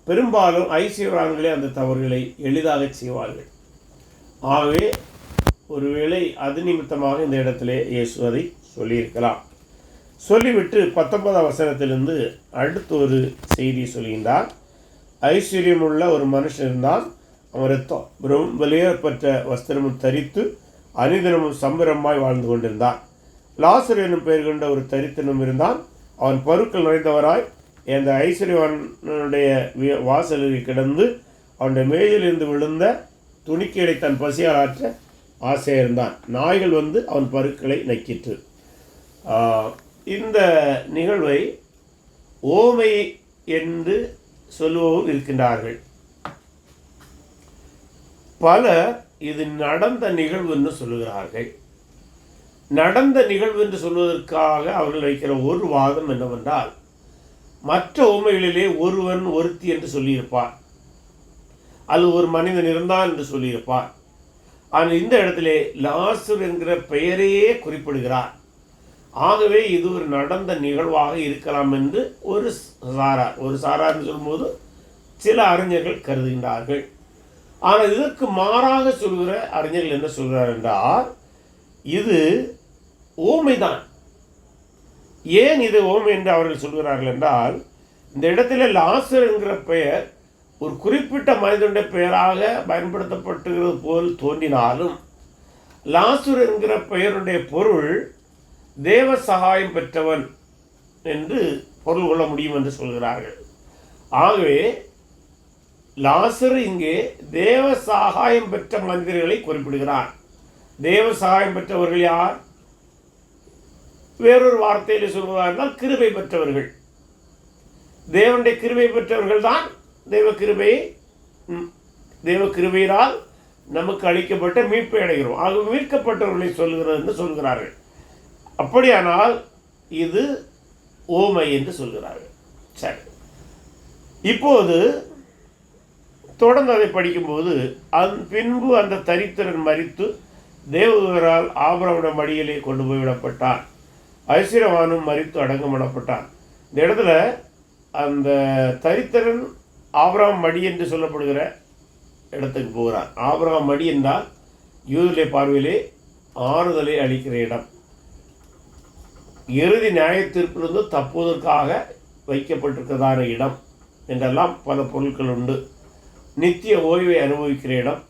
பெரும்பாலும் ஐசியவான்களே அந்த தவறுகளை எளிதாக செய்வார்கள். ஆகவே ஒருவேளை அது நிமித்தமாக இந்த இடத்திலே இயேசு அதை சொல்லியிருக்கலாம். சொல்லிவிட்டு 19ஆம் வசனத்திலிருந்து அடுத்து ஒரு செய்தி சொல்கின்றார். ஐஸ்வர்யமுள்ள ஒரு மனுஷன் இருந்தால் அவன் ரத்தம் வெளியேறப்பட்ட வஸ்திரமும் தரித்து அனிதனமும் சம்பரமாய் வாழ்ந்து கொண்டிருந்தான். லாசர் என்னும் பெயர் கொண்ட ஒரு தரித்தனும் இருந்தான். அவன் பருக்கள் நிறைந்தவராய் அந்த ஐஸ்வர்யவானுடைய வாசலில் கிடந்து அவனுடைய மேஜிலிருந்து விழுந்த துணிக்கைகளை தன் பசியால் ஆற்ற ஆசையாக இருந்தான். நாய்கள் அவன் பருக்களை நக்கிற்று. இந்த நிகழ்வை ஓமை என்று சொல்லுவோர் இருக்கின்றார்கள். பலர் இது நடந்த நிகழ்வு என்று சொல்லுகிறார்கள். நடந்த நிகழ்வு என்று சொல்வதற்காக அவர்கள் வைக்கிற ஒரு வாதம் என்னவென்றால், மற்ற உண்மைகளிலே ஒருவன் ஒருத்தி என்று சொல்லியிருப்பார், அல்லது ஒரு மனிதன் இருந்தான் என்று சொல்லியிருப்பார். ஆனால் இந்த இடத்திலே லாசர் என்கிற பெயரையே குறிப்பிடுகிறார். ஆகவே இது ஒரு நடந்த நிகழ்வாக இருக்கலாம் என்று ஒரு சாரார்னு சொல்லும்போது சில அறிஞர்கள் கருதுகின்றார்கள். ஆனால் இதற்கு மாறாக சொல்கிற அறிஞர்கள் என்ன சொல்கிறார் என்றால், இது ஓமைதான். ஏன் இது ஓமை என்று அவர்கள் சொல்கிறார்கள் என்றால், இந்த இடத்துல லாசர் என்கிற பெயர் ஒரு குறிப்பிட்ட மனிதனுடைய பெயராக பயன்படுத்தப்பட்டுகிறது போல் தோன்றினாலும், லாசர் என்கிற பெயருடைய பொருள் தேவ சகாயம் பெற்றவன் என்று பொருள் கொள்ள முடியும் என்று சொல்கிறார்கள். ஆகவே லாசர் இங்கே தேவ சகாயம் பெற்ற மனிதர்களை குறிப்பிடுகிறார். தேவ சகாயம் பெற்றவர்கள் யார்? வேறொரு வார்த்தையில் சொல்வதாக இருந்தால் கிருபை பெற்றவர்கள். தேவனுடைய கிருபை பெற்றவர்கள் தான் தேவ கிருபையினால் நமக்கு அளிக்கப்பட்ட மீட்பை அடைகிறோம். ஆக மீட்கப்பட்டவர்களை சொல்கிறது என்று சொல்கிறார்கள். அப்படியானால் இது ஓமை என்று சொல்கிறார்கள். சரி, இப்போது தொடர்ந்து அதை படிக்கும்போது, பின்பு அந்த தரித்திரன் மரித்து தேவதூதரால் ஆபிரகாமுடைய மடியிலே கொண்டு போய் விடப்பட்டான். ஐஸ்வர்யவானும் மரித்து அடக்கம் பண்ணப்பட்டான். இந்த இடத்துல அந்த தரித்திரன் ஆபிரகாம் மடி என்று சொல்லப்படுகிற இடத்துக்கு போகிறார். ஆபிரகாம் மடி என்றால் யூதருடைய பார்வையிலே ஆறுதலை அளிக்கிற இடம். இறுதி நியாயத்தீர்ப்பிலிருந்து தப்புவதற்காக வைக்கப்பட்டிருக்கிறதான இடம் என்றெல்லாம் பல பொருட்கள் உண்டு. நித்திய ஓய்வை அனுபவிக்கிற இடம்.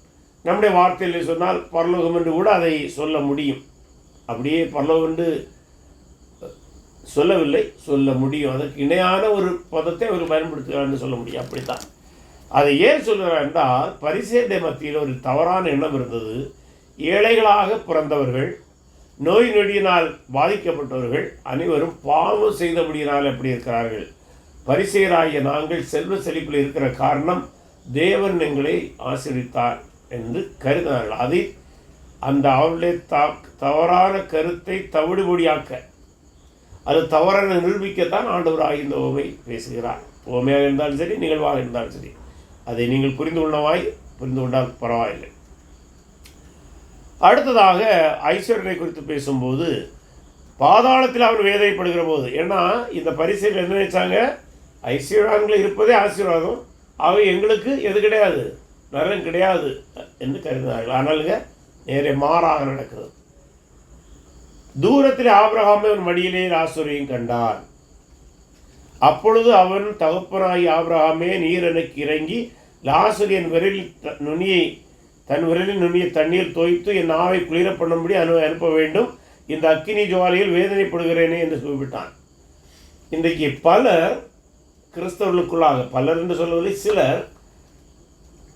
நம்முடைய வார்த்தையில் சொன்னால் பரலோகம் என்று கூட அதை சொல்ல முடியும். அப்படியே பரலோகம் என்று சொல்லவில்லை, சொல்ல முடியும். அதற்கு இணையான ஒரு பதத்தை அவர் பயன்படுத்துகிறார் சொல்ல முடியும். அப்படித்தான். அதை ஏன் சொல்கிறார் என்றால், பரிசேயருடைய மத்தியில் ஒரு தவறான எண்ணம் இருந்தது. ஏழைகளாக பிறந்தவர்கள், நோய் நொடியினால் பாதிக்கப்பட்டவர்கள் அனைவரும் பாவம் செய்தபடியினால் எப்படி இருக்கிறார்கள்? பரிசேயராகிய நாங்கள் செல்வ செழிப்பில் இருக்கிற காரணம் தேவன் எங்களை ஆசீர்வதித்தார் என்று கருதினார்கள். அதை அந்த அவருடைய தவறான கருத்தை தவிடுபடியாக்க, அது தவறான நிரூபிக்கத்தான் ஆண்டவராக இந்த ஓமை பேசுகிறார். ஓமையாக இருந்தாலும் சரி, நிகழ்வாக இருந்தாலும் சரி, அதை நீங்கள் புரிந்து கொண்டால் பரவாயில்லை. அடுத்ததாக ஐஸ்வர்யனை குறித்து பேசும்போது, பாதாளத்தில் அவர் வேதனைப்படுகிற போது, ஏன்னா இந்த பரிசையில் என்ன நினைச்சாங்க? ஐஸ்வர்யான்கள் இருப்பதே ஆசீர்வாதம், அவை எங்களுக்கு எது கிடையாது, நரகம் கிடையாது என்று கருதினார்கள். ஆனாலுங்க நேரே மாறாக நடக்கிறது. தூரத்தில் ஆபிரகாமை அவன் மடியிலே லாசரையும் கண்டான். அப்பொழுது அவன், தகப்பனாகி ஆபிரகாமே, நீர் எனக்கு இறங்கி லாசர் என் தன் விரலில் நுனியை தண்ணீர் தோய்த்து என் நாவை குளிர பண்ணும்படி அனுப்ப வேண்டும். இந்த அக்கினி ஜுவாலையில் வேதனைப்படுகிறேனே என்று சொல்லிவிட்டான். இன்றைக்கு பலர் கிறிஸ்தவர்களுக்குள்ளாக, பலர் என்று சொல்வதில்லை, சிலர்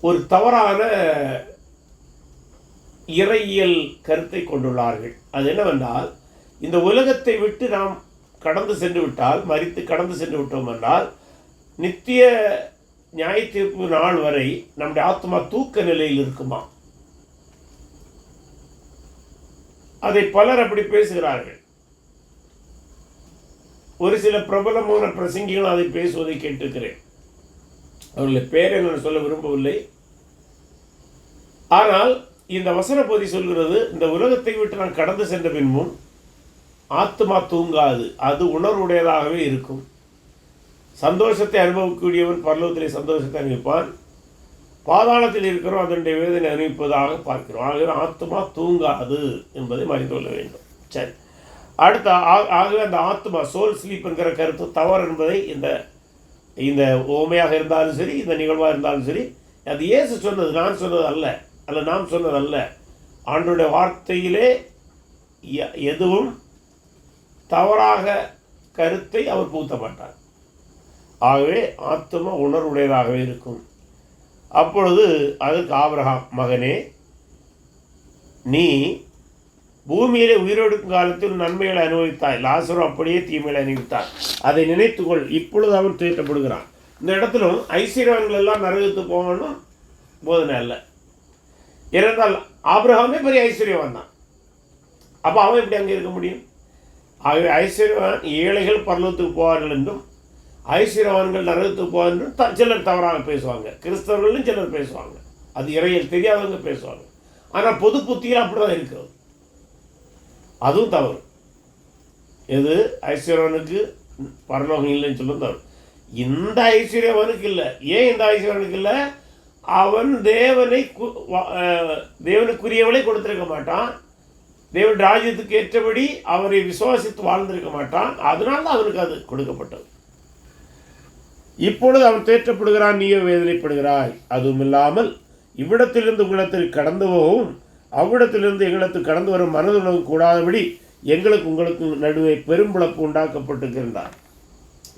ஒரு தவறான இறையியல் கருத்தை கொண்டுள்ளார்கள். அது என்னவென்றால், இந்த உலகத்தை விட்டு நாம் கடந்து சென்று விட்டால், மரித்து கடந்து சென்று விட்டோம் என்றால், நித்திய நியாய தீர்ப்பு நாள் வரை நம்முடைய ஆத்மா தூக்க நிலையில் இருக்குமா? அதை பலர் அப்படி பேசுகிறார்கள். ஒரு சில பிரபலமான பிரசங்கிகள் அதை பேசுவதை கேட்டிருக்கிறேன். அவர்களை பேரை நான் சொல்ல விரும்பவில்லை. ஆனால் இந்த வசன பகுதி சொல்கிறது, இந்த உலகத்தை விட்டு நான் கடந்து சென்ற பின்பும் ஆத்மா தூங்காது, அது உணர்வுடையதாகவே இருக்கும். சந்தோஷத்தை அனுபவிக்கக்கூடியவன் பரலோகத்திலே சந்தோஷத்தை அனுபவிப்பான், பாதாளத்தில் இருக்கிறோம் அதனுடைய வேதனை அனுபவிப்பதாக பார்க்கிறோம். ஆகவே ஆத்மா தூங்காது என்பதை மறிந்து கொள்ள வேண்டும். சரி, அடுத்த ஆகவே அந்த ஆத்மா சோல் ஸ்லீப் என்கிற கருத்து தவறு என்பதை இந்த ஓமையாக இருந்தாலும் சரி, இந்த நிகழ்வாக இருந்தாலும் சரி, அது இயேசு சொன்னது, நான் சொன்னது அல்ல நாம் சொன்னது அல்ல. ஆண்டவருடைய வார்த்தையிலே எதுவும் தவறாக கருத்தை அவர் புகுத்த மாட்டார். ஆகவே ஆத்மா உணர்வுடையதாகவே இருக்கும். அப்பொழுது அதற்கு ஆபிரகாம், மகனே, நீ பூமியிலே உயிரோடுக்கும் காலத்தில் நன்மைகளை அனுபவித்தாய், லாசரும் அப்படியே தீமைகளை அனுபவித்தார், அதை நினைத்துக்கொள், இப்பொழுது அவன் தேட்டப்படுகிறான். இந்த இடத்திலும் ஐஸ்வர்யவான்கள் எல்லாம் நரகத்துக்கு போகணும் போதனை அல்ல. ஏனென்றால் ஆபிரகாமே பெரிய ஐஸ்வர்யவான் தான். அப்போ அவன் எப்படி அங்கே இருக்க முடியும்? ஆகவே ஐஸ்வர்யவான், ஏழைகள் பரலோகத்துக்கு போவார்கள் என்றும் ஐஸ்வர்யவான்கள் நரகத்துக்கு போவார்கள் என்றும் சிலர் தவறாக பேசுவாங்க. கிறிஸ்தவர்களும் சிலர் பேசுவாங்க. அது இறையில் தெரியாதவங்க பேசுவாங்க. ஆனால் பொது புத்தியில் அப்படி தான் இருக்கிறது. அதுவும் தவறு. எது ஐஸ்வர்யவனுக்கு பரலோகம் இல்லைன்னு சொல்லுந்தார். இந்த ஐஸ்வர்யம் அவனுக்கு இல்லை. ஏன் இந்த ஐஸ்வர்யனுக்கு இல்லை? அவன் தேவனுக்குரியவளை கொடுத்திருக்க மாட்டான். தேவன் ராஜ்யத்துக்கு ஏற்றபடி அவரை விசுவாசித்து வாழ்ந்திருக்க மாட்டான். அதனால அவனுக்கு அது கொடுக்கப்பட்டது. இப்பொழுது அவன் தேற்றப்படுகிறான், நீயோ வேதனைப்படுகிறாய். அதுவும் இல்லாமல் இவ்விடத்திலிருந்து உங்களிடத்தில் கடந்து போகவும் அவ்விடத்திலிருந்து எங்களிடத்தில் கடந்து வரும் மனதுணவு கூடாதபடி எங்களுக்கு உங்களுக்கு நடுவே பெரும்பிழப்பு உண்டாக்கப்பட்டிருக்கின்றார்.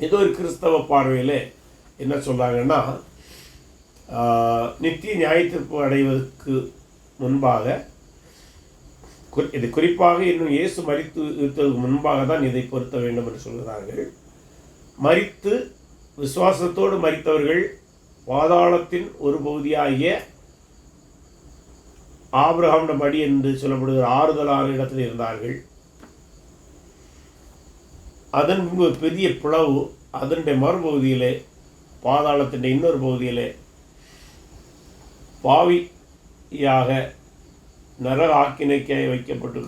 இது ஒரு கிறிஸ்தவ பார்வையில் என்ன சொல்கிறாங்கன்னா, நித்திய நியாயத்தீர்ப்பு அடைவதற்கு முன்பாக, இது குறிப்பாக இன்னும் இயேசு மரித்து இருப்பதற்கு முன்பாக தான் இதை பொருத்த வேண்டும் என்று சொல்கிறார்கள். மரித்து விசுவாசத்தோடு மரித்தவர்கள் பாதாளத்தின் ஒரு பகுதியாகிய ஆபிரகாமின் படி என்று சொல்லப்படுகிற ஆறுதலான இடத்தில் இருந்தார்கள். அதன் ஒரு பெரிய பிளவு, அதனுடைய மறுபகுதியிலே பாதாளத்தின் இன்னொரு பகுதியிலே பாவியாக நரக ஆக்கினைக்காக வைக்கப்பட்டு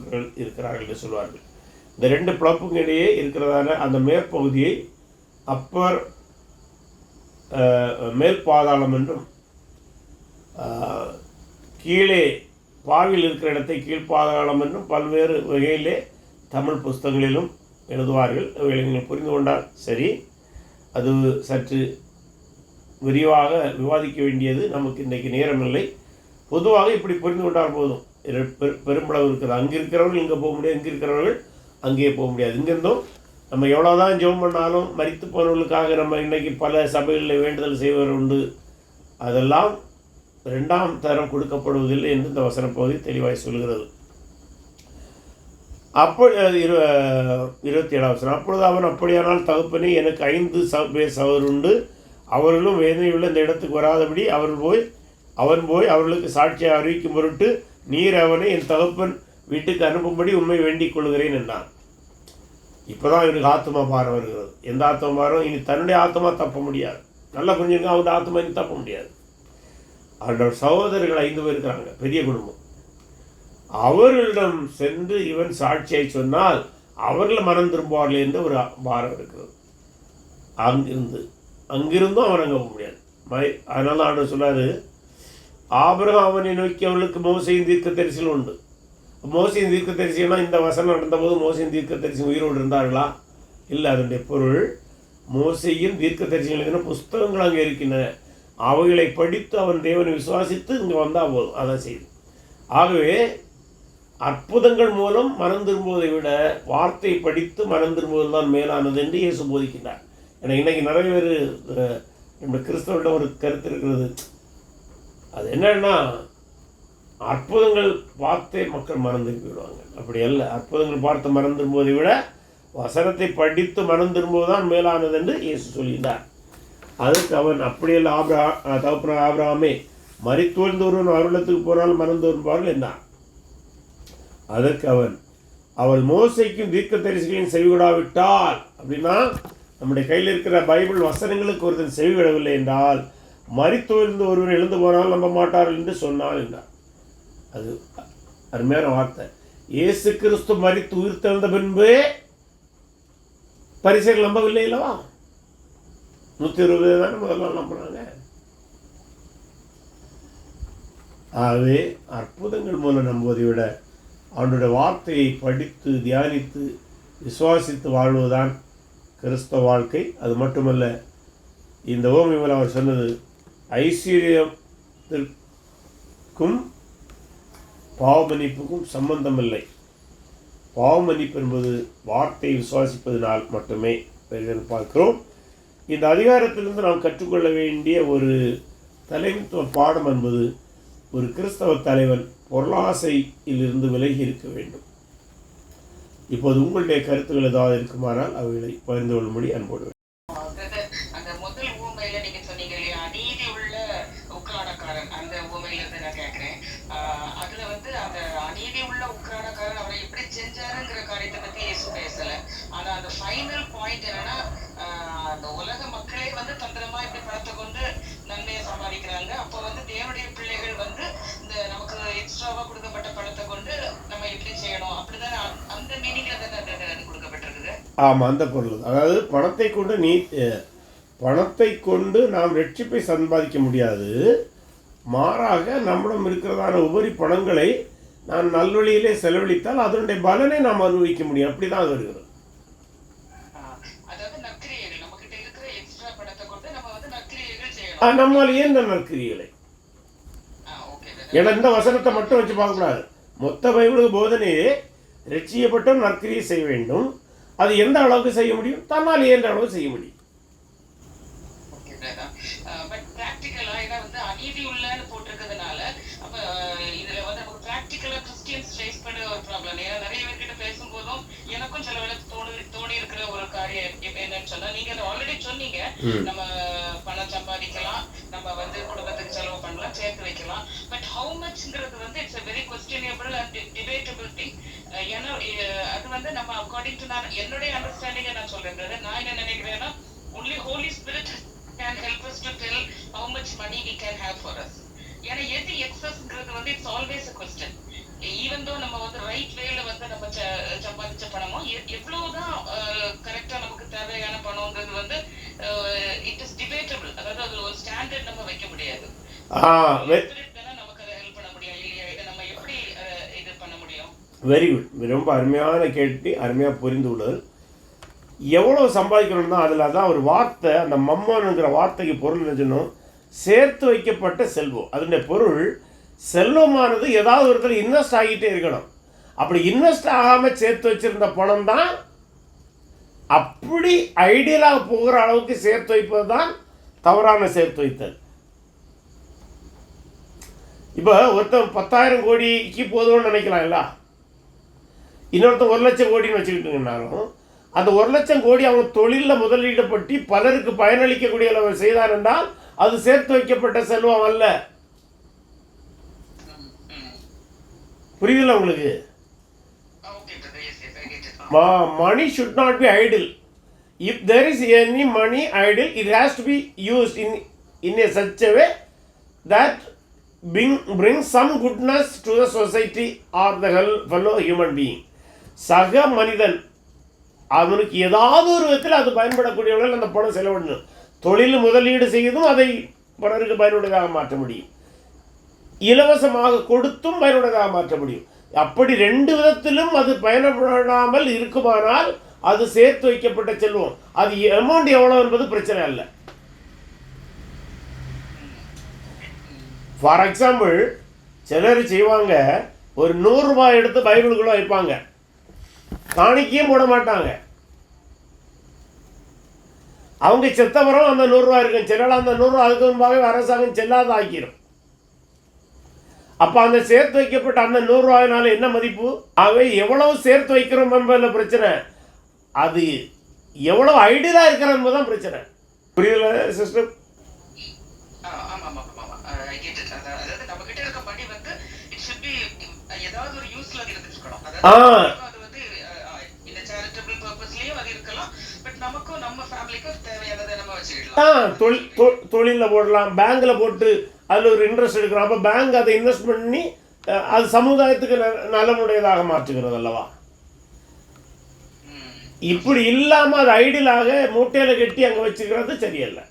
இருக்கிறார்கள் என்று சொல்வார்கள். இந்த ரெண்டு பிளப்புக்கு இடையே இருக்கிறதான அந்த மேற்பகுதியை அப்பர் மேல் பாதாளம் என்றும், கீழே பாவில் இருக்கிற இடத்தை கீழ்ப்பாதாளம் என்றும் பல்வேறு வகையிலே தமிழ் புஸ்தகங்களிலும் எழுதுவார்கள். நீங்கள் புரிந்து கொண்டால் சரி. அது சற்று விரிவாக விவாதிக்க வேண்டியது நமக்கு இன்றைக்கு நேரமில்லை. பொதுவாக இப்படி புரிந்து கொண்டால் போதும். பெரும்பளவு இருக்குது. அங்கே இருக்கிறவர்கள் இங்கே போக முடியாது, இங்கே இருக்கிறவர்கள் அங்கேயே போக முடியாது. இங்கிருந்தும் நம்ம எவ்வளோதான் ஜெபம் பண்ணாலும் மரித்து போனவர்களுக்காக நம்ம இன்றைக்கி பல சபைகளில் வேண்டுதல் செய்வர் உண்டு. அதெல்லாம் ரெண்டாம் தரம் கொடுக்கப்படுவதில்லை என்று இந்த வசன பகுதி தெளிவாய் சொல்கிறது. அப்போ 27 வசனம், அப்பொழுது அவன், அப்படியானால் தகப்பனே, எனக்கு 5 பேர் சகோதரர் உண்டு, அவர்களும் வேதனையுள்ள இந்த இடத்துக்கு வராதபடி அவன் போய் அவர்களுக்கு சாட்சியை அறிவிக்கும் பொருட்டு நீர் அவனை என் தகப்பன் வீட்டுக்கு அனுப்பும்படி உண்மை வேண்டிக் கொள்கிறேன் என்றான். இப்போ தான் இவனுக்கு ஆத்மா பாரம் வருகிறது. எந்த ஆத்மா பாரம்? இனி தன்னுடைய ஆத்மா தப்ப முடியாது. நல்லா புரிஞ்சுங்க, அவனுடைய ஆத்மா இனி தப்ப முடியாது. அவனோட சகோதரர்கள் 5 பேர் இருக்கிறாங்க, பெரிய குடும்பம். அவர்களிடம் சென்று இவன் சாட்சியை சொன்னால் அவர்கள் மனம் திரும்புவார்கள் என்று ஒரு பாரம் இருக்கிறது. அங்கிருந்தும் அவன் அங்கே போக முடியாது. அதனால ஆண்டவர் சொன்னார், ஆபிரகாம் அவனை நோக்கி அவர்களுக்கு மோசையின் தீர்க்கதரிசிகள் உண்டு. மோசையின் தீர்க்கதரிசினா இந்த வசனம் நடந்தபோது மோசையின் தீர்க்கதரிசி உயிரோடு இருந்தார்களா? இல்லை. அதனுடைய பொருள், மோசையின் தீர்க்கதரிசிகள் எழுதின புஸ்தகங்கள் அங்கே இருக்கின்றன. அவைகளை படித்து அவன் தேவனை விசுவாசித்து இங்கே வந்தால் போதும். அதான் செய்து. ஆகவே அற்புதங்கள் மூலம் மனம் திரும்புவதை விட வார்த்தை படித்து மனம் திரும்புவது தான் மேலானது என்று இயேசு போதிக்கின்றார். ஏன்னா இன்றைக்கி நிறைய பேர் நம்ம கிறிஸ்தவர்களிடம் ஒரு கருத்து இருக்கிறது. அது என்னன்னா, அற்புதங்கள் பார்த்தே மக்கள் மனம் திரும்பி விடுவாங்க. அப்படி அல்ல. அற்புதங்கள் பார்த்து மனம் திரும்புவதை விட வசனத்தை படித்து மனம் திரும்புவதுதான் மேலானது என்று இயேசு சொல்கிறார். அதுக்கு அவன், அப்படியெல்லாம் தகப்பன ஆபிரகாமே, மரித்தோழ்ந்து ஒருவன் அவரிடத்துக்கு போனால் மனம் திரும்புவார்கள் என்றான். அதற்கு அவள் மோசைக்கும் தீர்க்கதரிசிகளையும் செவிவிடாவிட்டால், அப்படின்னா நம்முடைய கையில் இருக்கிற பைபிள் வசனங்களுக்கு ஒருத்தன் செவிவிடவில்லை என்றால் மரித்தோழ்ந்து ஒருவன் எழுந்து போனால் நம்ப மாட்டார்கள் என்று சொன்னாள் என்றார். அது அருமையான வார்த்தை. இயேசு கிறிஸ்து மரித்து உயிர் தெழுந்த பின்பே பரிசைகள் நம்பவில்லை இல்லவா? 120 தானே முதல்ல நம்பினாங்க. ஆகவே அற்புதங்கள் மூலம் நம்புவதை விட அவனுடைய வார்த்தையை படித்து தியானித்து விசுவாசித்து வாழ்வதுதான் கிறிஸ்தவ வாழ்க்கை. அது மட்டுமல்ல, இந்த ஓமியில் அவர் சொன்னது, ஐஸ்வர்யத்திற்கும் பாவமன்னிப்புக்கும் சம்பந்தமில்லை. பாவமன்னிப்பு என்பது வார்த்தையை விசுவாசிப்பதனால் மட்டுமே பார்க்கிறோம். இந்த அதிகாரத்திலிருந்து நாம் கற்றுக்கொள்ள வேண்டிய ஒரு தலைமைத்துவ பாடம் என்பது, ஒரு கிறிஸ்தவ தலைவன் பொருளாசையிலிருந்து விலகி இருக்க வேண்டும். இப்போது உங்களுடைய கருத்துக்கள் ஏதாவது இருக்குமானால் அவைகளை பகிர்ந்து கொள்ளும்படி அன்போடு. அந்த முதல் ஊமையில நீங்க சொன்னீங்க இல்லையா, அநீதி உள்ள உக்ரானக்காரன், அந்த ஊமையில இருந்து நான் கேட்கிறேன். அதுல வந்து அந்த அநீதி உள்ள உக்ரானக்காரன் அவரை எப்படி செஞ்சாருங்கிற காரியத்தை பத்தி இயேசு பேசல. ஆனா அந்த ஃபைனல் பாயிண்ட் என்னன்னா, அந்த உலக மக்களே வந்து தந்திரமா இப்படி பணத்தை கொண்டு நன்மையை சம்பாதிக்கிறாங்க. அப்போ வந்து தேவனுடைய பிள்ளைகள் வந்து இந்த நமக்கு எக்ஸ்ட்ராவா கொடுக்கப்பட்ட பணத்தை கொண்டு நம்ம எப்படி செய்யணும், அப்படிதான் அந்த மீனிங்ல தான் கொடுக்கப்பட்டிருக்குது. ஆமாம், அந்த பொருள். அதாவது பணத்தை கொண்டு நாம் ரட்சிப்பை சம்பாதிக்க முடியாது. மாறாக நம்மிடம் இருக்கிறதான உபரி பணங்களை நான் நல்வழியிலே செலவழித்தால் அதனுடைய பலனை நாம் அனுபவிக்க முடியும். அப்படி தான் அது வருகிறது. நம்மால் ஏன் நற்கிரியைகளை, ஏன்னா இந்த வசனத்தை மட்டும் வச்சு பார்க்கக்கூடாது. மொத்த பைபிளுக்கு போதனையே ரட்சிக்கப்பட்ட நற்கிரியை செய்ய வேண்டும். அது எந்த அளவுக்கு செய்ய முடியும்? தன்னால் இயன்ற அளவு செய்ய முடியும். எனக்கும் சில வேலை தோணி இருக்கிற ஒரு காரியம் என்னன்னு சொன்னா, நீங்க ஆல்ரெடி சொன்னீங்க, நம்ம பணம் சம்பாதிக்கலாம், நம்ம குடும்பத்துக்கு செலவு பண்ணலாம், சேர்த்து வைக்கலாம். பட் ஹவு மச்ங்கிறது it's a very questionable and debatable thing. ஏன்னா அது நம்ம அக்கார்டிங் டு என்னுடைய அண்டர்ஸ்டாண்டிங்கை நான் சொல்றேன். நான் என்ன நினைக்கிறேன்னா, only Holy Spirit can help us to tell how much money we can have for us. ஏன்னா எது எக்ஸஸ்ங்கிறது it's always a question. Even though நம்ம ரைட் வேல நம்ம சம்பாதிச்ச பணமோ எவ்வளவுதான் கரெக்டா நமக்கு தேவையான பணம்ன்றது இட் இஸ் டிபேட்டபிள். அதாவது அது ஒரு ஸ்டாண்டர்ட் நம்ம வைக்க முடியாது. நமக்கு அதை ஹெல்ப் பண்ண முடியும் இல்லையா? இதை நம்ம எப்படி இது பண்ண முடியும்? Very good. ரொம்ப அருமையான கேள்வி, அருமையாக புரிந்து உள்ளது. எவ்வளோ சம்பாதிக்கணும் தான் அதில் தான் ஒரு வார்த்தை, அந்த மம்மனுங்கிற வார்த்தைக்கு பொருள் நினைச்சணும், சேர்த்து வைக்கப்பட்ட செல்வம். அதனுடைய பொருள் செல்வமானது ஏதாவது ஒருத்தர் இன்வெஸ்ட் ஆகிட்டே இருக்கணும். அப்படி இன்வெஸ்ட் ஆகாமல் சேர்த்து வச்சிருந்த பணம் தான் அப்படி ஐடியலாக போகிற அளவுக்கு சேர்த்து வைப்பது தான் தவறான சேர்த்து வைத்தல். இப்போ ஒருத்தன் 10,000 கோடிக்கு போதும்னு நினைக்கலாம்ல, இன்னொருத்தன் 1,00,000 கோடின்னு வச்சுக்கிட்டுங்கன்னாலும் அந்த 1,00,000 கோடி அவன் தொழிலில் முதலீடுபட்டு பலருக்கு பயனளிக்கக்கூடிய அளவு செய்தான் என்றால் அது சேர்த்து வைக்கப்பட்ட செல்வம் அல்ல. புரியுதுல்ல உங்களுக்கு? Money should not be idle. If there is any money idle, it has to be used in a such a way that brings some goodness to the society or the fellow human being. சக மனிதன் அவனுக்கு ஏதாவது ஒரு விதத்தில் அது பயன்படக்கூடியவர்கள் அந்த பணம் செலவிடணும். தொழில் முதலீடு செய்தும் அதை பலருக்கு பயனுள்ளதாக மாற்ற முடியும், இலவசமாக கொடுத்தும் பயனுள்ளதாக மாற்ற முடியும். அப்படி 2 விதத்திலும் அது பயன்படாமல் இருக்குமானால் அது சேர்த்து வைக்கப்பட்ட செல்வம். அது அமௌண்ட் எவ்வளோ என்பது பிரச்சனை அல்ல. ஃபார் எக்ஸாம்பிள், சிலர் செய்வாங்க, ஒரு 100 ரூபாய் எடுத்து பைபிளுக்குள்ள வைப்பாங்க, காணிக்கையும் போட மாட்டாங்க. அவங்க செத்தவரம் அந்த 100 ரூபாய் இருக்கும். சிலர் அந்த 100 ரூபா அதுக்கு முன்பாகவே அரசாங்கம் செல்லாத ஆக்கிடும். அப்போ அந்த சேர்த்து வைக்கப்பட்ட அந்த 100 ரூபாயினால என்ன மதிப்பு? ஆகவே எவ்வளவு சேர்த்து வைக்கிறோம் என்பதில் பிரச்சனை, அது எவ்வளவு ஐடியலாக இருக்கிற என்பதுதான் பிரச்சனை. புரியுதுல சிஸ்டர்? தொழிலில் போடலாம், பேங்க்கில் போட்டு அதில் ஒரு இன்ட்ரெஸ்ட் எடுக்கிறோம். அப்போ பேங்க் அதை இன்வெஸ்ட் பண்ணி அது சமுதாயத்துக்கு நலமுடையதாக மாற்றுகிறது அல்லவா? இப்படி இல்லாமல் அது ஐடியலாக மூட்டையில் கட்டி அங்கே வச்சுக்கிறது சரியல்ல.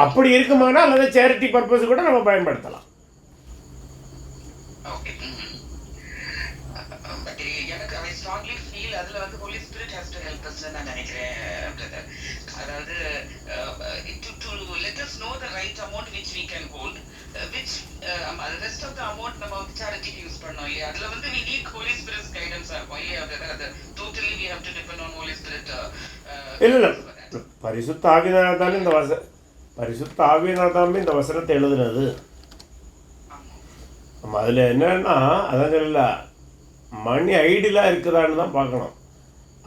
அப்படி இருக்குமானால் அதை சேரிட்டி பர்பஸ் கூட நம்ம பயன்படுத்தலாம். அதாவது to let us know the right amount which we can hold, which the rest of the amount நம்ம charity யூஸ் பண்ணோம் இல்லையா? அதுல we need Holy Spirit's guidance இருக்கும் இல்லையா? அது totally we have to depend on Holy Spirit. இல்ல பரிசுத்த ஆவியானவர் தான் இந்த வசனத்தை எழுதுனது. நம்ம அதில் என்னன்னா, அதான் சொல்லல, மணி ஐடியலாக இருக்குதான்னு தான் பார்க்கணும்.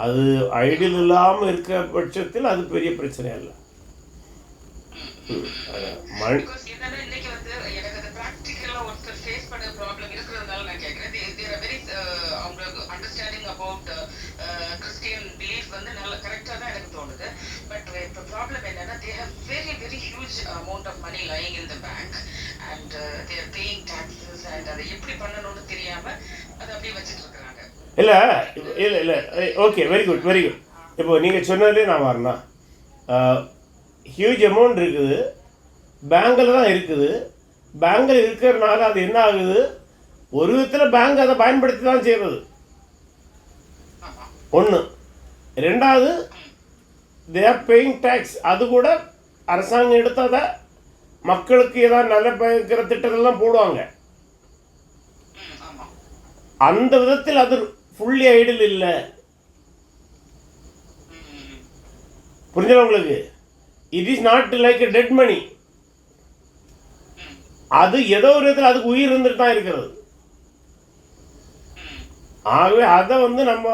அது ஐடியல் இல்லாமல் இருக்கிற பட்சத்தில் அது பெரிய பிரச்சனை இல்லை. இல்லை இல்லை இல்லை, okay, very good very good. இப்போ நீங்கள் சொன்னதுலேயே நான் வரேன்னா ஹியூஜ் அமௌண்ட் இருக்குது, பேங்கில் தான் இருக்குது. பேங்கில் இருக்கிறதுனால அது என்ன ஆகுது, ஒரு விதத்தில் பேங்க் அதை பயன்படுத்தி தான் செய்கிறது. ஒன்று. ரெண்டாவது, தே ஆர் பேயிங் டேக்ஸ். அது கூட அரசாங்கம் எடுத்ததை மக்களுக்கு ஏதாவது நல்ல பயக்கிற திட்டங்கள்லாம் போடுவாங்க. அந்த விதத்தில் அது ஃபுல்லி ஐடில் இல்லை. புரிஞ்சல உங்களுக்கு? It is not like dead money. அது ஏதோ ஒரு விதத்தில் அதுக்கு உயிர் இருந்துட்டு தான் இருக்கிறது. ஆகவே அதை வந்து நம்ம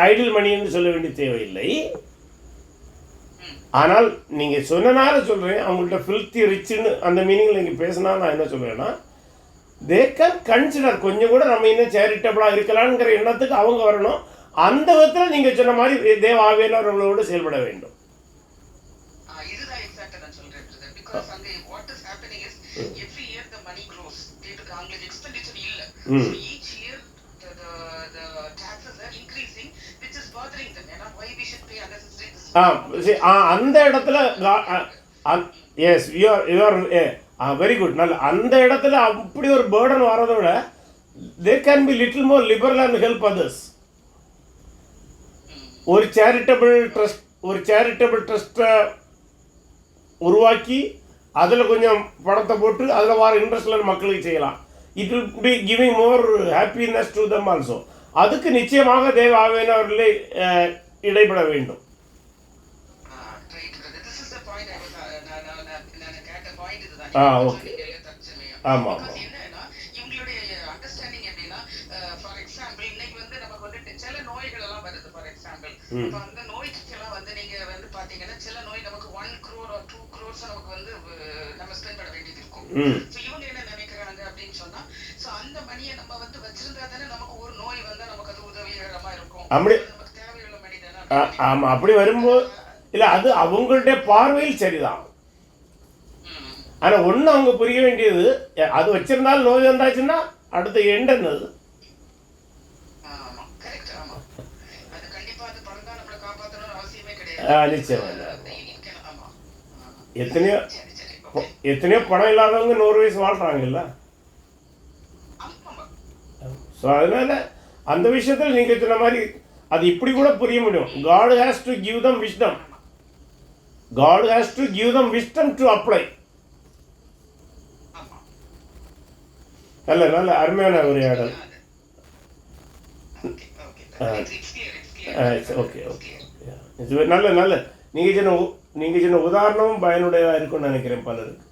ஐடில் மணின்னு சொல்ல வேண்டிய தேவையில்லை. ஆனால் நீங்கள் சொன்னனால சொல்கிறேன், அவங்கள்ட்ட ஃபில்த்தி ரிச்சுன்னு அந்த மீனிங்கில் நீங்கள் பேசினா நான் என்ன சொல்கிறேன்னா, தே கேன் கன்சிடர் கொஞ்சம் கூட நம்ம இன்னும் சேரிட்டபிளாக இருக்கலாம்ங்கிற எண்ணத்துக்கு அவங்க வரணும். அந்த விதத்தில் நீங்கள் சொன்ன மாதிரி தேவ ஆவியானவர்களோடு செயல்பட வேண்டும். இதுதான் எக்ஸாக்ட்டா நான் சொல்றேன் பிரதர். பிகாஸ் அங்க what is happening is every year the money grows. அவங்களுக்கு எக்ஸ்பெண்டிச்சர் இல்ல. So each year the taxes are increasing, which is bothering them. And why we should pay unnecessary this? அந்த இடத்துல as you are very good. நல்ல அந்த இடத்துல அப்படி ஒரு burden வரதை விட they can be little more liberal and help others. ஒரு சேரிட்டபிள் ட்ரஸ்ட்டை உருவாக்கி அதில் கொஞ்சம் பணத்தை போட்டு அதில் வர இன்ட்ரெஸ்டில் மக்களுக்கு செய்யலாம். It will be giving more happiness to them also. அதுக்கு நிச்சயமாக தேவ ஆவியானவர்களே இடைப்பட வேண்டும். ஓகே. ஆமாம். இவங்களுடைய அண்டர்ஸ்டாண்டிங் எப்படின்னா, ஃபார் எக்ஸாம்பிள் இன்னைக்கு வந்து நமக்கு வந்து சில நோய்கள் எல்லாம் வருது. ஃபார் எக்ஸாம்பிள் அந்த நோய்க்கெல்லாம் வந்து நீங்க வந்து பாத்தீங்கன்னா சில நோய் நமக்கு 1 crore or 2 crores நமக்கு வந்து நம்ம ஸ்பெண்ட் பண்ண வேண்டியது இருக்கும். ஸோ இவங்க என்ன நினைக்கிறாங்க அப்படின்னு சொன்னா, ஸோ அந்த மணியை நம்ம வந்து வச்சிருந்தா தானே நமக்கு ஒரு நோய் வந்தா நமக்கு அது உதவிகரமா இருக்கும். நமக்கு தேவையுள்ள மணி தானே. ஆமாம். அப்படி வரும்போது இல்லை, அது அவங்களுடைய பார்வையில் சரிதான். ஆனால் ஒன்று அவங்க புரிய வேண்டியது, அது வச்சிருந்தாலும் நோய் வந்தாச்சுன்னா அடுத்த எண்ட் என்னது? நிச்சயம். எத்தனையோ பணம் இல்லாதவங்க 100 வயசு வாழ்கிறாங்கல்ல. ஸோ அதனால் அந்த விஷயத்தில் நீங்கள் சொன்ன மாதிரி அது இப்படி கூட புரிய முடியும். God has to give them wisdom. God has to give them wisdom to apply. நல்ல அருமையான உரையாடல். ஓகே. நல்ல நீங்கள் சொன்ன உதாரணமும் பயனுடையதாக இருக்கும்னு நினைக்கிறேன் பலருக்கு.